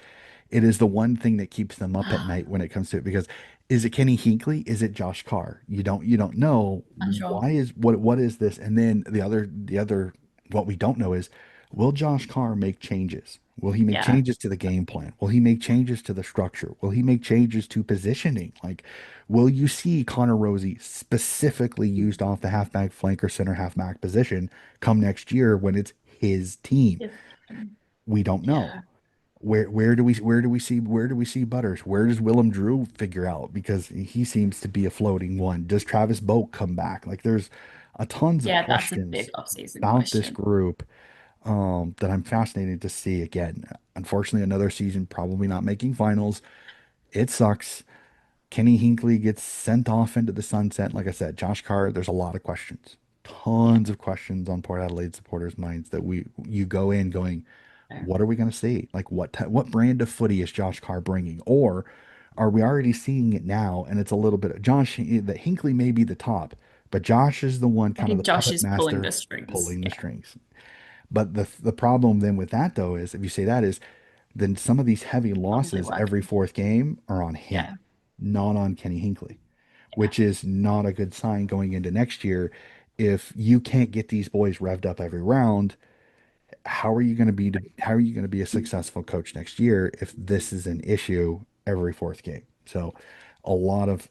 S1: it is the one thing that keeps them up at night when it comes to it because is it Kenny Hinkley? Is it Josh Carr? You don't know
S2: Unsure.
S1: what is this? And then the other What we don't know is, will Josh Carr make changes? Will he make
S2: Yeah.
S1: changes to the game plan? Will he make changes to the structure? Will he make changes to positioning? Like, will you see Connor Rosie specifically used off the halfback flank or center halfback position come next year when it's his team?
S2: Yes.
S1: We don't know.
S2: Yeah.
S1: Where do we see Butters? Where does Willem Drew figure out? Because he seems to be a floating one. Does Travis Boak come back? Like there's a tons of
S2: Yeah, that's a big
S1: questions
S2: off-season
S1: about this
S2: question.
S1: group that I'm fascinated to see again. Unfortunately, another season probably not making finals. It sucks. Kenny Hinkley gets sent off into the sunset. Like I said, Josh Carr, there's a lot of questions.
S2: Yeah.
S1: Tons of questions on Port Adelaide supporters' minds that you go in going,
S2: So,
S1: what are we going to see? Like what brand of footy is Josh Carr bringing? Or are we already seeing it now and it's a little bit of Josh that Hinkley may be the top, but Josh is the one
S2: I
S1: kind of
S2: think
S1: the
S2: Josh
S1: puppet
S2: is pulling the
S1: master
S2: strings.
S1: pulling the
S2: Yeah.
S1: strings. But the problem then with that though is if you say that is then some of these heavy
S2: Not really
S1: losses every
S2: working.
S1: fourth game are on him,
S2: Yeah.
S1: not on Kenny Hinkley,
S2: Yeah.
S1: which is not a good sign going into next year. If you can't get these boys revved up every round, how are you going to be a successful coach next year if this is an issue every fourth game? So a lot of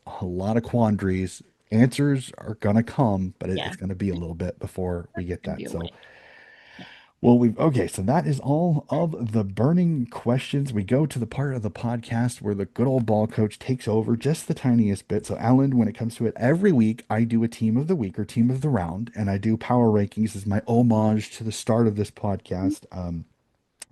S1: quandaries. Answers are going to come, but it's
S2: Yeah.
S1: going to be a little bit before we get
S2: Could be
S1: that.
S2: a
S1: So
S2: wait. Yeah.
S1: well, we okay, so that is all of the burning questions. We go to the part of the podcast where the good old ball coach takes over just the tiniest bit. So, Alan, when it comes to it, every week I do a team of the week or team of the round, and I do power rankings as my homage to the start of this podcast.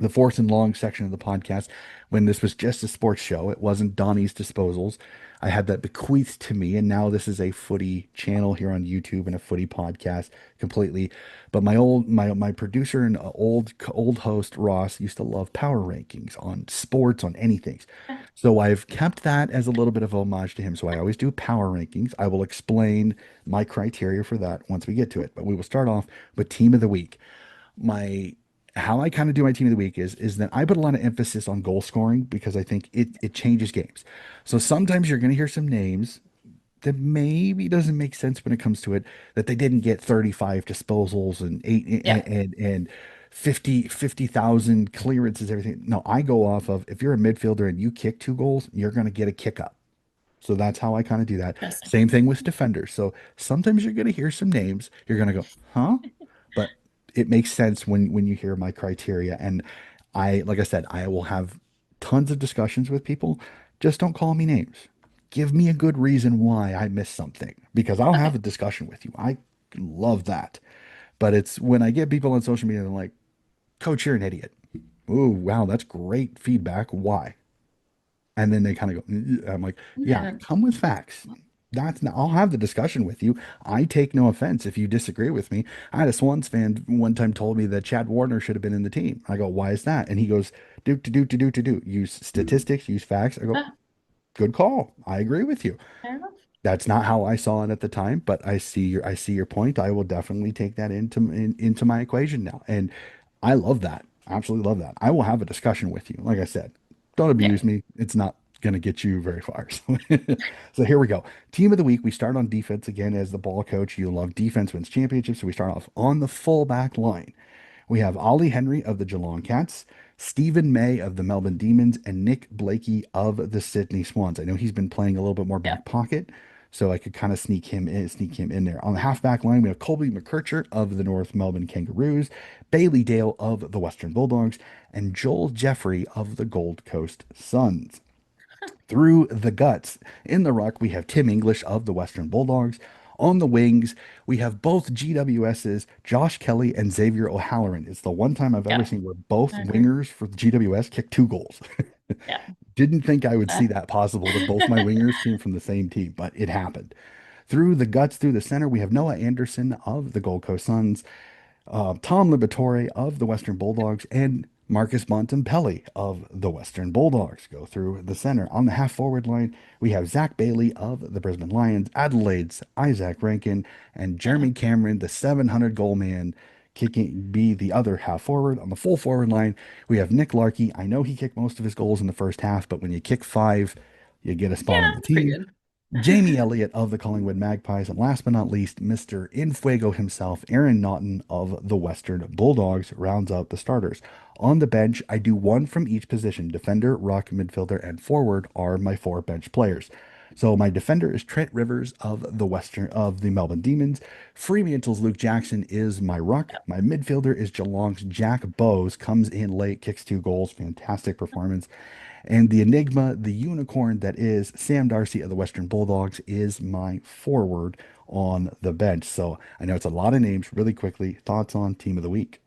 S1: The fourth and long section of the podcast when this was just a sports show. It wasn't Donnie's disposals. I had that bequeathed to me, and now this is a footy channel here on YouTube and a footy podcast completely. But my producer and old host Ross used to love power rankings on sports on anything.
S2: Yeah.
S1: So I've kept that as a little bit of homage to him. So I always do power rankings. I will explain my criteria for that once we get to it. But we will start off with team of the week. My How I kind of do my team of the week is that I put a lot of emphasis on goal scoring because I think it changes games. So sometimes you're going to hear some names that maybe doesn't make sense when it comes to it that they didn't get 35 disposals and eight
S2: Yeah.
S1: and 50,000 clearances, everything. No, I go off of if you're a midfielder and you kick 2 goals, you're going to get a kick up. So that's how I kind of do that.
S2: Interesting.
S1: Same thing with defenders. So sometimes you're going to hear some names. You're going to go, huh? But it makes sense when you hear my criteria. And like I said, I will have tons of discussions with people. Just don't call me names. Give me a good reason why I missed something because I'll have
S2: Okay.
S1: a discussion with you. I love that. But it's when I get people on social media, they're like, Coach, you're an idiot. Ooh, wow, that's great feedback. Why? And then they kind of go, I'm like, yeah,
S2: Yeah.
S1: come with facts. I'll have the discussion with you. I take no offense if you disagree with me. I had a Swans fan one time told me that Chad Warner should have been in the team. I go, why is that? And he goes, do. Use statistics, use facts. I go,
S2: Ah,
S1: good call. I agree with you.
S2: fair enough.
S1: That's not how I saw it at the time, but I see your point. I will definitely take that into my equation now. And I love that. Absolutely love that. I will have a discussion with you. Like I said, don't
S2: Yeah.
S1: abuse me. It's not going to get you very far. So here we go. Team of the week. We start on defense again as the ball coach. You love defense wins championships. So we start off on the full back line. We have Ollie Henry of the Geelong Cats, Stephen May of the Melbourne Demons, and Nick Blakey of the Sydney Swans. I know he's been playing a little bit more
S2: Yeah.
S1: back pocket, so I could kind of sneak him in there. On the halfback line, we have Colby McKercher of the North Melbourne Kangaroos, Bailey Dale of the Western Bulldogs, and Joel Jeffrey of the Gold Coast Suns. Through the guts. In the ruck, we have Tim English of the Western Bulldogs. On the wings, we have both GWS's Josh Kelly and Xavier O'Halloran. It's the one time I've ever
S2: Yeah.
S1: seen where both
S2: I agree.
S1: wingers for GWS kicked 2 goals.
S2: Yeah.
S1: Didn't think I would see
S2: Fair.
S1: that possible that both my wingers came from the same team, but it happened. Through the guts, through the center, we have Noah Anderson of the Gold Coast Suns, Tom Liberatore of the Western Bulldogs, and Marcus Bontempelli of the Western Bulldogs go through the center. On the half forward line, we have Zach Bailey of the Brisbane Lions, Adelaide's Isaac Rankin, and
S2: Yeah.
S1: Jeremy Cameron, the 700 goal man, kicking be the other half forward. On the full forward line, we have Nick Larkey. I know he kicked most of his goals in the first half, but when you kick five, you get a spot on
S2: Yeah.
S1: the
S2: It's pretty
S1: team.
S2: good.
S1: Jamie Elliott of the Collingwood Magpies, and last but not least, Mr. Infuego himself, Aaron Naughton of the Western Bulldogs, rounds out the starters. On the bench, I do one from each position. Defender, ruck, midfielder, and forward are my four bench players. So my defender is Trent Rivers of the Melbourne Demons. Fremantle's Luke Jackson is my ruck. My midfielder is Geelong's Jack Bowes. Comes in late, kicks 2 goals. Fantastic performance. And the enigma, the unicorn that is Sam Darcy of the Western Bulldogs, is my forward on the bench. So I know it's a lot of names. Really quickly, thoughts on team of the week?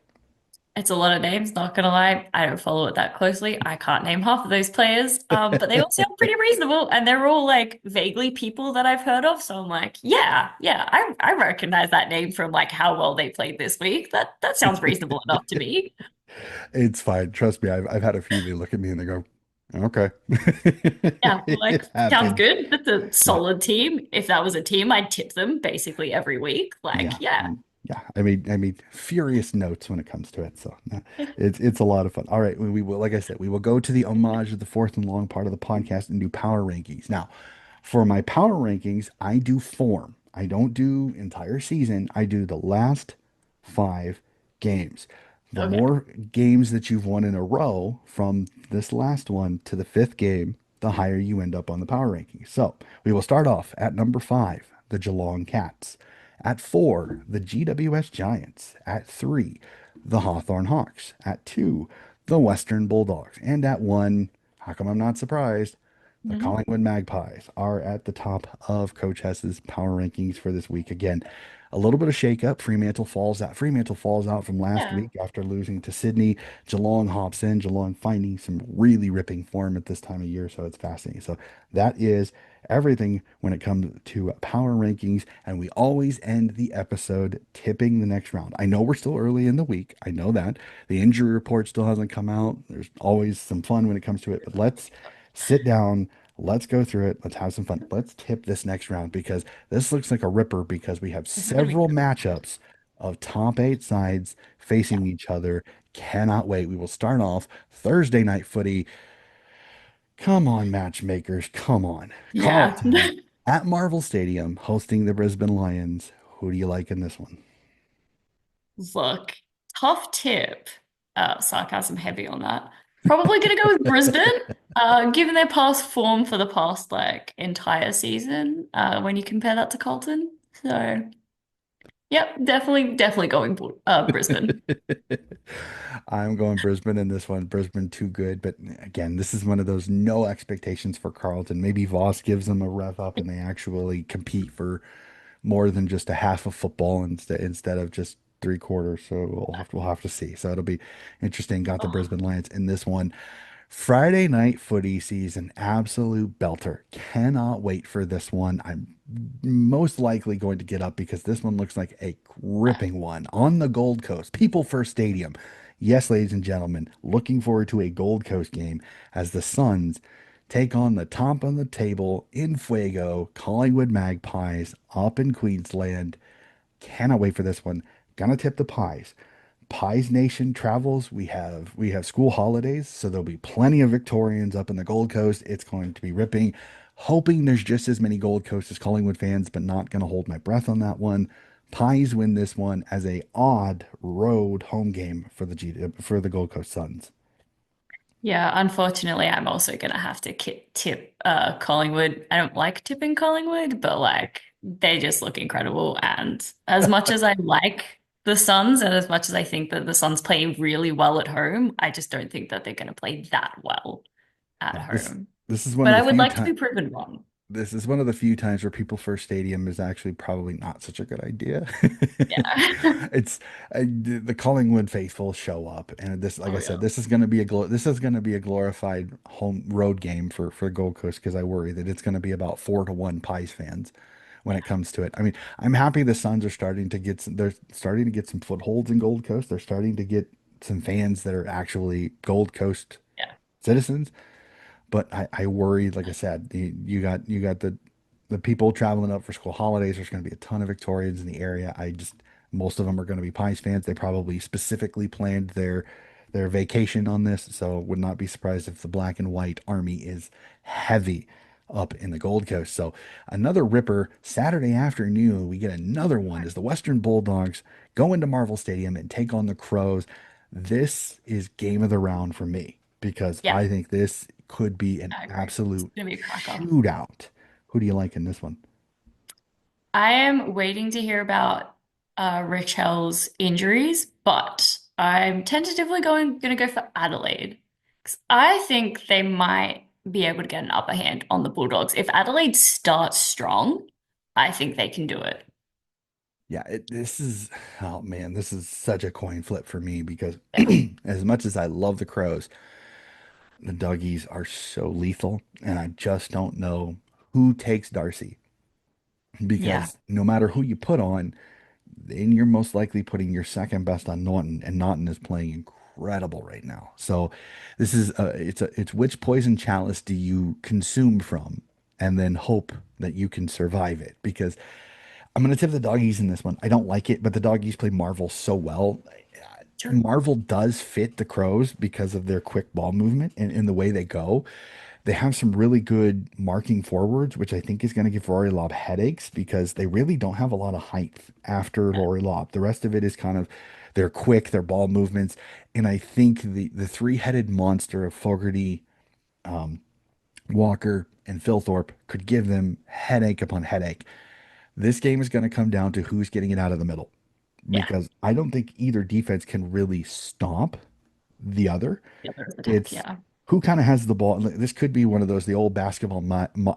S2: It's a lot of names, not gonna lie. I don't follow it that closely. I can't name half of those players. But they all sound pretty reasonable, and they're all like vaguely people that I've heard of. So I'm like, yeah, I recognize that name from like how well they played this week. That sounds reasonable enough to me.
S1: It's fine. Trust me. I've had a few. They look at me and they go, okay.
S2: Yeah, like
S1: It
S2: sounds
S1: happens.
S2: good. That's a
S1: Yeah.
S2: solid team. If that was a team, I'd tip them basically every week.
S1: Yeah.
S2: Like, yeah.
S1: Yeah. I made furious notes when it comes to it. So it's a lot of fun. All right. We will, like I said, we will go to the homage of the fourth and long part of the podcast and do power rankings. Now, for my power rankings, I do form. I don't do entire season. I do the last 5 games. The
S2: Okay.
S1: more games that you've won in a row from this last one to the fifth game, the higher you end up on the power rankings. So we will start off at number 5, the Geelong Cats. At 4, the GWS Giants. At 3, the Hawthorn Hawks. At 2, the Western Bulldogs. And at 1, how come I'm not surprised? The
S2: Mhm.
S1: Collingwood Magpies are at the top of Coach Hess's power rankings for this week. Again, a little bit of shakeup. Fremantle falls out from last
S2: Yeah.
S1: week after losing to Sydney. Geelong hops in. Geelong finding some really ripping form at this time of year, so it's fascinating. So that is everything when it comes to power rankings, and we always end the episode tipping the next round. I know we're still early in the week. I know that the injury report still hasn't come out. There's always some fun when it comes to it, but let's sit down. Let's go through it. Let's have some fun. Let's tip this next round because this looks like a ripper because we have
S2: This is gonna be
S1: several
S2: really
S1: matchups of top 8 sides facing each other. Cannot wait. We will start off Thursday night footy. Come on, matchmakers. Come on.
S2: yeah.
S1: Carlton at Marvel Stadium hosting the Brisbane Lions. Who do you like in this one?
S2: Look, tough tip. Sarcasm heavy on that. Probably gonna go with Brisbane. Given their past form for the past like entire season, when you compare that to Carlton. So yep, definitely going Brisbane.
S1: I'm going Brisbane in this one. Brisbane too good, but again, this is one of those no expectations for Carlton. Maybe Voss gives them a rev up and they actually compete for more than just a half of football instead of just 3 quarters. So we'll have to see. So it'll be interesting. Got the
S2: Oh,
S1: Brisbane Lions in this one. Friday night footy season, absolute belter. Cannot wait for this one. I'm most likely going to get up because this one looks like a gripping one on the Gold Coast. People First Stadium. Yes, ladies and gentlemen, looking forward to a Gold Coast game as the Suns take on the top of the table in Fuego, Collingwood Magpies up in Queensland. Cannot wait for this one. Gonna tip the Pies. Pies Nation travels. We have school holidays, so there'll be plenty of Victorians up in the Gold Coast. It's going to be ripping. Hoping there's just as many Gold Coast as Collingwood fans, but not going to hold my breath on that one. Pies win this one as a odd road home game for the Gold Coast Suns.
S2: yeah, unfortunately, I'm also gonna have to tip Collingwood. I don't like tipping Collingwood, but like they just look incredible. And as much as I like the Suns, and as much as I think that the Suns play really well at home, I just don't think that they're gonna play that well at
S1: Now, this
S2: home.
S1: this is one
S2: But
S1: of
S2: I
S1: the
S2: would
S1: few
S2: like to
S1: times
S2: be proven wrong.
S1: this is one of the few times where People First Stadium is actually probably not such a good idea.
S2: Yeah.
S1: It's the Collingwood faithful show up, and this, like I
S2: Oh
S1: said,
S2: yeah.
S1: this is going to be a glorified home road game for Gold Coast because I worry that it's going to be about 4-1 Pies fans when it comes to it. I mean, I'm happy the Suns are starting to get they're starting to get some footholds in Gold Coast. They're starting to get some fans that are actually Gold Coast
S2: Yeah.
S1: citizens. But I worry, like I said, you got the people traveling up for school holidays. There's going to be a ton of Victorians in the area. Most of them are going to be Pies fans. They probably specifically planned their vacation on this, so would not be surprised if the black and white army is heavy up in the Gold Coast. So another ripper Saturday afternoon. We get another one as the Western Bulldogs go into Marvel Stadium and take on the Crows. This is game of the round for me because
S2: Yeah,
S1: I think this could be an
S2: I agree. It's
S1: absolute
S2: gonna be a cracker.
S1: shootout. Who do you like in this one?
S2: I am waiting to hear about Richel's injuries, but I'm tentatively gonna go for Adelaide. 'Cause I think they might be able to get an upper hand on the Bulldogs. If Adelaide starts strong, I think they can do it.
S1: Yeah, this is, oh man, this is such a coin flip for me because
S2: Yeah.
S1: as much as I love the Crows, the Doggies are so lethal, and I just don't know who takes Darcy
S2: Yeah.
S1: because no matter who you put on, then you're most likely putting your second best on Naughton, and Naughton is playing incredible right now. So this is it's which poison chalice do you consume from, and then hope that you can survive it because I'm going to tip the doggies in this one. I don't like it, but the doggies play Marvel so well.
S2: True.
S1: Marvel does fit the Crows because of their quick ball movement and in the way they go. They have some really good marking forwards, which I think is going to give Rory Lobb headaches because they really don't have a lot of height after
S2: Yeah.
S1: Rory Lobb. The rest of it is kind of they're quick, their ball movements, and I think the three-headed monster of Fogarty, Walker, and Philthorpe could give them headache upon headache. This game is going to come down to who's getting it out of the middle
S2: Yeah.
S1: because I don't think either defense can really stop the other.
S2: Yeah, there's attack.
S1: It's
S2: Yeah.
S1: who kind of has the ball. This could be one of those, the old basketball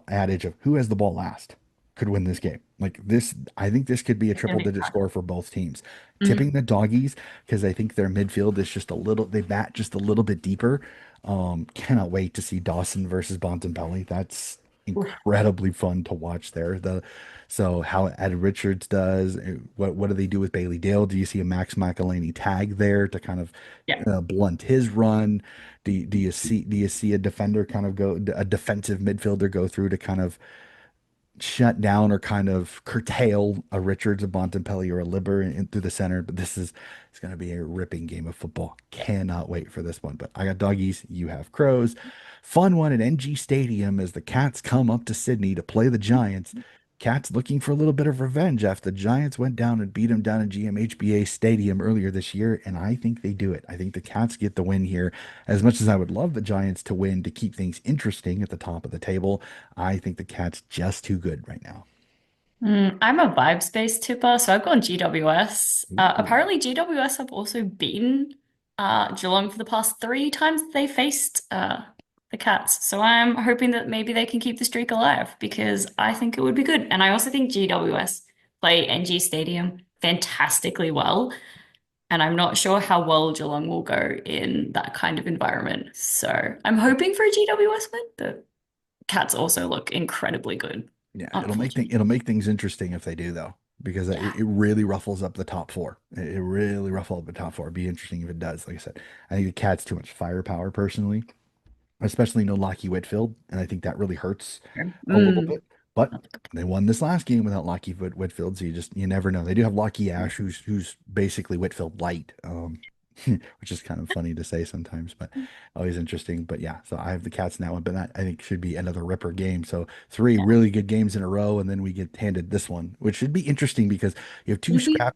S1: adage of who has the ball last could win this game. Like this, I think this could be a
S2: It's gonna
S1: triple
S2: be a
S1: digit
S2: cracker.
S1: score for both teams. Tipping
S2: Mhm.
S1: the doggies because I think their midfield is just a little, they bat just a little bit deeper. Cannot wait to see Dawson versus Bontempelli. That's
S2: Oof.
S1: incredibly fun to watch there. So how Ed Richards does, what do they do with Bailey Dale? Do you see a Max McElhaney tag there to kind of
S2: Yeah.
S1: blunt his run? Do you see a defender kind of go a defensive midfielder go through to kind of shut down or kind of curtail a Richards, a Bontempelli, or a Liber in through the center? But this is it's going to be a ripping game of football.
S2: Yeah.
S1: Cannot wait for this one. But I got doggies. You have crows. Fun one at NG Stadium as the Cats come up to Sydney to play the Giants. Cats looking for a little bit of revenge after the Giants went down and beat them down in GMHBA Stadium earlier this year, and I think they do it. I think the Cats get the win here. As much as I would love the Giants to win to keep things interesting at the top of the table, I think the Cats just too good right now.
S2: I'm a vibes-based tipper, so I've gone GWS.
S1: Ooh.
S2: Apparently, GWS have also beaten Geelong for the past three times they faced the Cats. So I'm hoping that maybe they can keep the streak alive because I think it would be good. And I also think GWS play NG Stadium fantastically well. And I'm not sure how well Geelong will go in that kind of environment. So I'm hoping for a GWS win, but Cats also look incredibly good,
S1: Yeah,
S2: unfortunately.
S1: it'll make things interesting if they do though, because
S2: Yeah.
S1: it really ruffles up the top four. It really ruffles up the top four. It'd be interesting if it does. Like I said, I think the Cats too much firepower personally, especially no Lockie Whitfield, and I think that really hurts a little
S2: Mm.
S1: bit. But they won this last game without Lockie Whitfield, so you never know. They do have Lockie Ash, who's basically Whitfield light, which is kind of funny to say sometimes, but always interesting. But yeah, so I have the Cats in that one, but that I think should be another ripper game. So three
S2: Yeah.
S1: really good games in a row, and then we get handed this one, which should be interesting because you have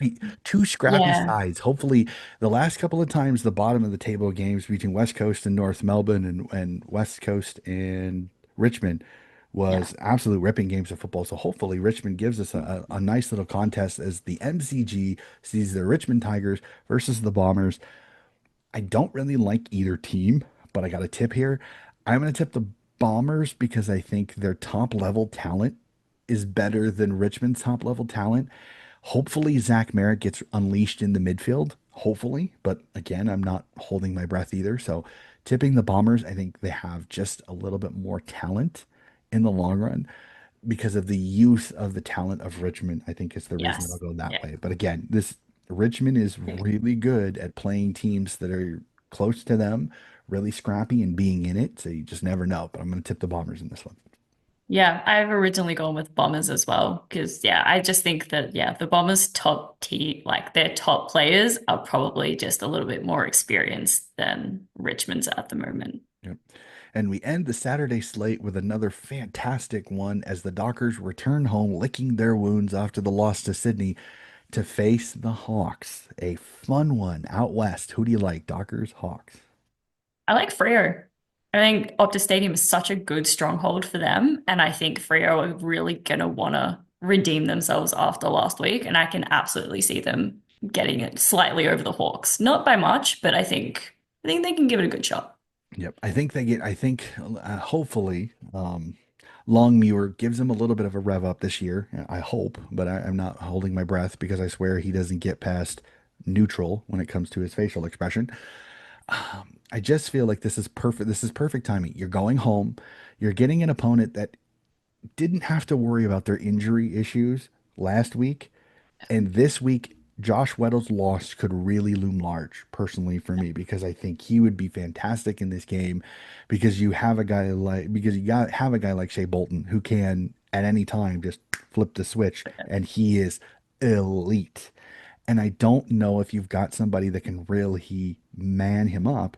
S2: Maybe.
S1: two scrappy
S2: Yeah.
S1: sides. Hopefully, the last couple of times the bottom of the table games between West Coast and North Melbourne and West Coast and Richmond
S2: Yeah.
S1: was absolute ripping games of football. So hopefully Richmond gives us a nice little contest as the MCG sees the Richmond Tigers versus the Bombers. I don't really like either team, but I got a tip here. I'm going to tip the Bombers because I think their top level talent is better than Richmond's top level talent. Hopefully, Zach Merritt gets unleashed in the midfield. Hopefully, but again, I'm not holding my breath either. So, tipping the Bombers, I think they have just a little bit more talent in the long run because of the youth of the talent of Richmond. I think is the reason that I'll
S2: Yes.
S1: go that
S2: Yeah.
S1: way. But again, this Richmond is really good at playing teams that are close to them, really scrappy and being in it. So you just never know. But I'm going to tip the Bombers in this one.
S2: Yeah. I've originally gone with Bombers as well because, yeah, I just think that, yeah, the Bombers' top team, like their top players, are probably just a little bit more experienced than Richmond's at the moment.
S1: Yep. And we end the Saturday slate with another fantastic one as the Dockers return home, licking their wounds after the loss to Sydney to face the Hawks. A fun one out west. Who do you like, Dockers, Hawks?
S2: I like Freo. I think Optus Stadium is such a good stronghold for them, and I think Freo are really gonna wanna redeem themselves after last week, and I can absolutely see them getting it slightly over the Hawks. Not by much, but I think they can give it a good shot.
S1: Yep. I think hopefully, Longmuir gives him a little bit of a rev up this year. I hope, but I'm not holding my breath because I swear he doesn't get past neutral when it comes to his facial expression. I just feel like this is perfect. This is perfect timing. You're going home. You're getting an opponent that didn't have to worry about their injury issues last week. And this week, Josh Weddle's loss could really loom large, personally, for me, because I think he would be fantastic in this game because you got have a guy like Shea Bolton who can at any time just flip the switch, and he is elite. And I don't know if you've got somebody that can really man him up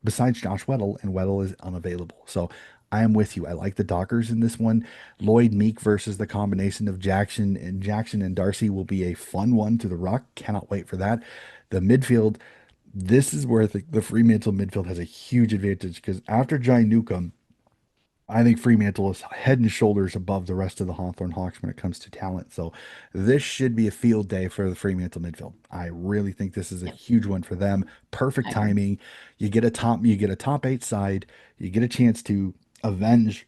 S1: besides Josh Weddle, and Weddle is unavailable. So I am with you. I like the Dockers in this one. Lloyd Meek versus the combination of Jackson and Darcy will be a fun one to the Rock. Cannot wait for that. The midfield, this is where the Fremantle midfield has a huge advantage because after Jai Newcomb, I think Fremantle is head and shoulders above the rest of the Hawthorn Hawks when it comes to talent. So this should be a field day for the Fremantle midfield. I really think this is a
S2: Yep,
S1: huge one for them. Perfect
S2: I agree.
S1: timing. You get a top eight side. You get a chance to avenge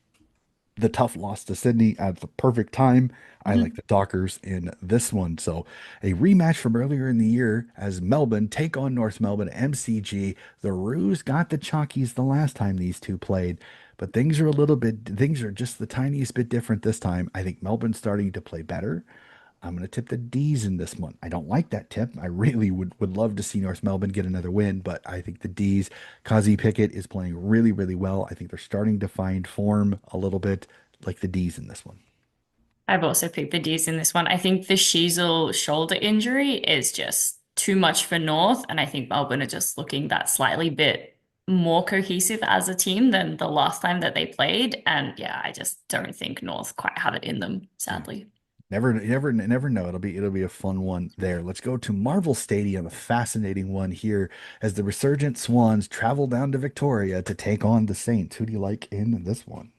S1: the tough loss to Sydney at the perfect time. I like
S2: Mhm.
S1: the Dockers in this one. So, a rematch from earlier in the year as Melbourne take on North Melbourne MCG. The Roos got the Chalkies the last time these two played, but things are just the tiniest bit different this time. I think Melbourne's starting to play better. I'm going to tip the D's in this one. I don't like that tip. I really would love to see North Melbourne get another win, but I think the D's, Kazi Pickett is playing really, really well. I think they're starting to find form a little bit like the D's in this one.
S2: I've also picked the D's in this one. I think the Sheasel shoulder injury is just too much for North, and I think Melbourne are just looking that slightly bit more cohesive as a team than the last time that they played. And yeah, I just don't think North quite have it in them,
S1: Yeah.
S2: sadly.
S1: Never know. It'll be a fun one there. Let's go to Marvel Stadium, a fascinating one here as the Resurgent Swans travel down to Victoria to take on the Saints. Who do you like in this one?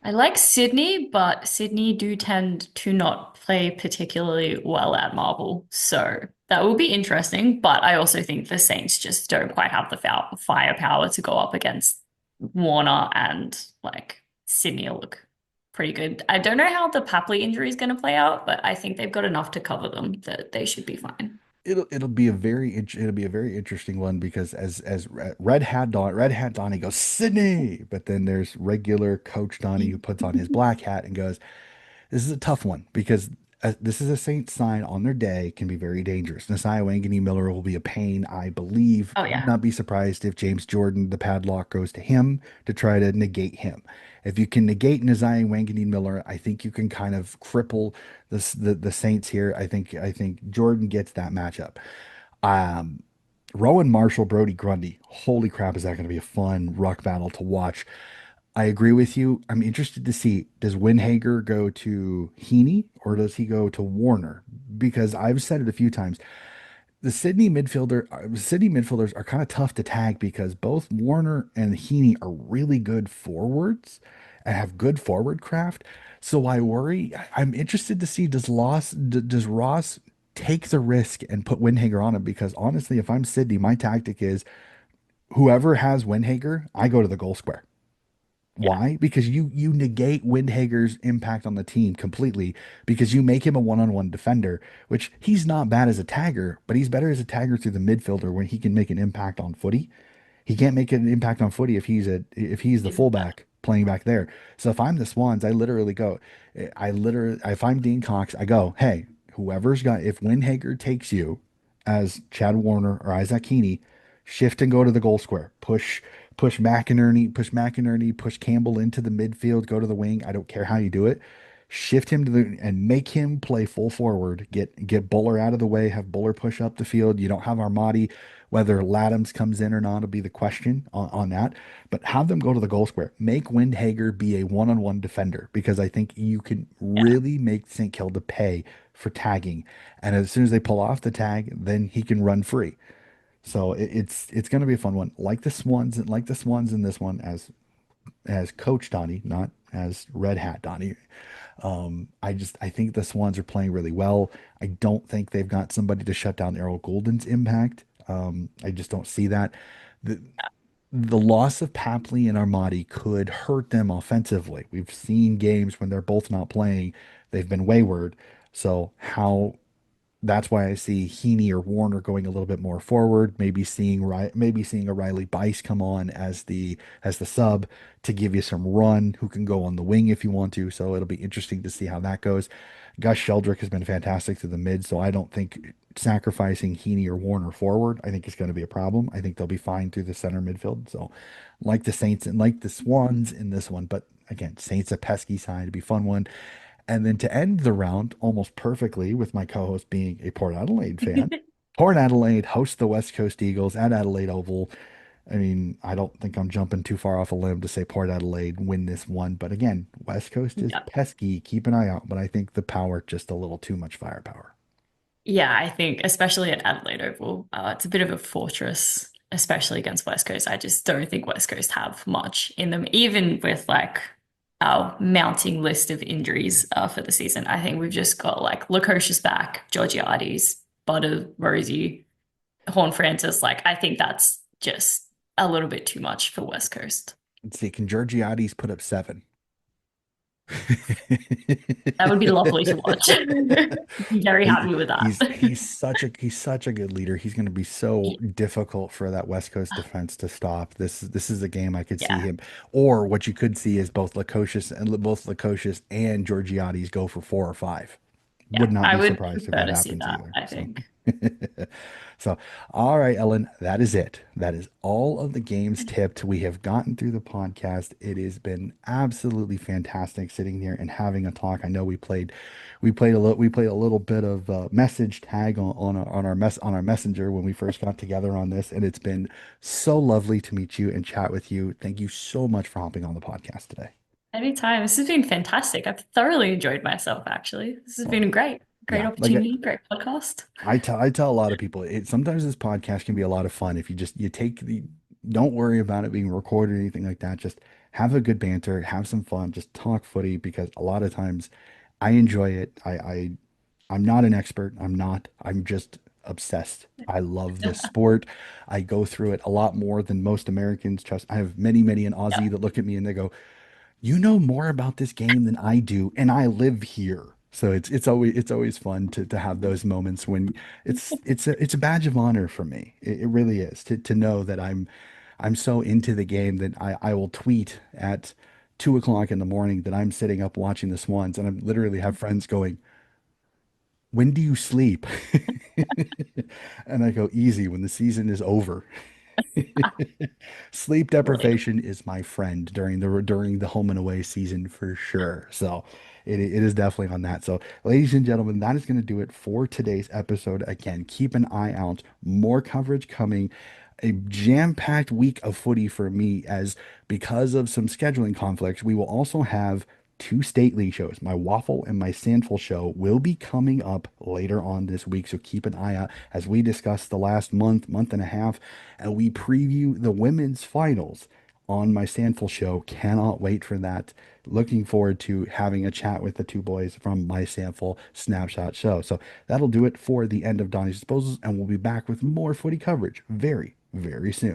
S2: I like Sydney, but Sydney do tend to not play particularly well at Marvel. So that will be interesting. But I also think the Saints just don't quite have the firepower to go up against Warner, and like Sydney will look pretty good. I don't know how the Papley injury is going to play out, but I think they've got enough to cover them that they should be fine.
S1: It'll be a very interesting one because as Red Hat Donnie goes Sydney, but then there's regular Coach Donnie who puts on his black hat and goes, this is a tough one because this is a Saints sign on their day can be very dangerous. Nasai Wangani Miller will be a pain, I believe.
S2: Oh
S1: Would
S2: yeah.
S1: not be surprised if James Jordan, the padlock, goes to him to try to negate him. If you can negate Nasai Wangani Miller, I think you can kind of cripple the Saints here. I think Jordan gets that matchup. Um, Rowan Marshall, Brody Grundy. Holy crap, is that going to be a fun ruck battle to watch? I agree with you. I'm interested to see, does Winhager go to Heaney or does he go to Warner? Because I've said it a few times. Sydney midfielders are kind of tough to tag because both Warner and Heaney are really good forwards and have good forward craft. So I worry. I'm interested to see does Ross take the risk and put Winhager on him? Because honestly, if I'm Sydney, my tactic is whoever has Winhager, I go to the goal square.
S2: Yeah.
S1: Why? Because you negate Windhager's impact on the team completely because you make him a one-on-one defender, which he's not bad as a tagger, but he's better as a tagger through the midfielder when he can make an impact on footy. He can't make an impact on footy if he's the fullback playing back there. So if I'm the Swans, I literally if I'm Dean Cox, I go, hey, whoever's got if Windhager takes you as Chad Warner or Isaac Heaney, shift and go to the goal square. Push Campbell into the midfield, go to the wing. I don't care how you do it. Shift him to the and make him play full forward. Get Buller out of the way. Have Buller push up the field. You don't have Armadi. Whether Laddams comes in or not will be the question on that. But have them go to the goal square. Make Windhager be a one-on-one defender because I think you can
S2: Yeah.
S1: really make St. Kilda pay for tagging. And as soon as they pull off the tag, then he can run free. So it's going to be a fun one. Like the Swans in this one as Coach Donnie, not as Red Hat Donnie. I think the Swans are playing really well. I don't think they've got somebody to shut down Errol Golden's impact. I just don't see that. The the loss of Papley and Armadi could hurt them offensively. We've seen games when they're both not playing, they've been wayward. So how that's why I see Heaney or Warner going a little bit more forward, maybe seeing a Riley Bice come on as the sub to give you some run, who can go on the wing if you want to. So it'll be interesting to see how that goes. Gus Sheldrick has been fantastic through the mid, so I don't think sacrificing Heaney or Warner forward, I think is going to be a problem. I think they'll be fine through the center midfield. So like the Saints and like the Swans in this one, but again, Saints a pesky side, to be a fun one. And then to end the round almost perfectly with my co-host being a Port Adelaide fan. Port Adelaide hosts the West Coast Eagles at Adelaide Oval. I mean, I don't think I'm jumping too far off a limb to say Port Adelaide win this one. But again, West Coast is
S2: Yeah.
S1: pesky. Keep an eye out. But I think the power, just a little too much firepower.
S2: Yeah, I think especially at Adelaide Oval, it's a bit of a fortress, especially against West Coast. I just don't think West Coast have much in them, even with like our mounting list of injuries for the season. I think we've just got like Lukosius back, Georgiades, Butter, Rosie, Horn Francis. Like, I think that's just a little bit too much for West Coast.
S1: Let's see. Can Georgiades put up seven?
S2: That would be lovely to watch. Be very happy with that.
S1: He's such a good leader. He's going to be so difficult for that West Coast defense to stop. This is a game I could see
S2: Yeah,
S1: him, or what you could see is both Lukosius and Georgiades go for four or five. Would
S2: yeah,
S1: not
S2: I
S1: be
S2: would
S1: surprised if
S2: prefer
S1: that
S2: to see
S1: happens
S2: that,
S1: either.
S2: I
S1: So
S2: think.
S1: So, all right, Ellen, that is it. That is all of the games tipped. We have gotten through the podcast. It has been absolutely fantastic sitting here and having a talk. I know we played a little bit of message tag on our messenger when we first got together on this, and it's been so lovely to meet you and chat with you. Thank you so much for hopping on the podcast today.
S2: Anytime. This has been fantastic. I've thoroughly enjoyed myself, actually. This has
S1: Well,
S2: been a great
S1: yeah, like
S2: opportunity, great podcast.
S1: I tell a lot of people sometimes this podcast can be a lot of fun if you just you take the don't worry about it being recorded or anything like that. Just have a good banter, have some fun, just talk footy because a lot of times I enjoy it. I'm not an expert. I'm not. I'm just obsessed. I love this sport. I go through it a lot more than most Americans. Trust. I have many in Aussie
S2: Yeah.
S1: that look at me and they go, you know more about this game than I do, and I live here. So it's always fun to have those moments when it's a badge of honor for me. It really is to know that I'm so into the game that I will tweet at 2 o'clock in the morning that I'm sitting up watching the Swans, and I literally have friends going, "When do you sleep?" And I go, "Easy, when the season is over." Sleep
S2: Totally.
S1: deprivation is my friend during the home and away season for sure. So it is definitely on that. So, ladies and gentlemen, that is going to do it for today's episode. Again, keep an eye out. More coverage coming. A jam-packed week of footy for me, as because of some scheduling conflicts, we will also have two state league shows. My Waffle and my Sandful show will be coming up later on this week. So keep an eye out as we discuss the last month and a half, and we preview the women's finals on my Sandful show. Cannot wait for that. Looking forward to having a chat with the two boys from my Sandful Snapshot show. So that'll do it for the end of Donnie's Disposals, and we'll be back with more footy coverage very soon.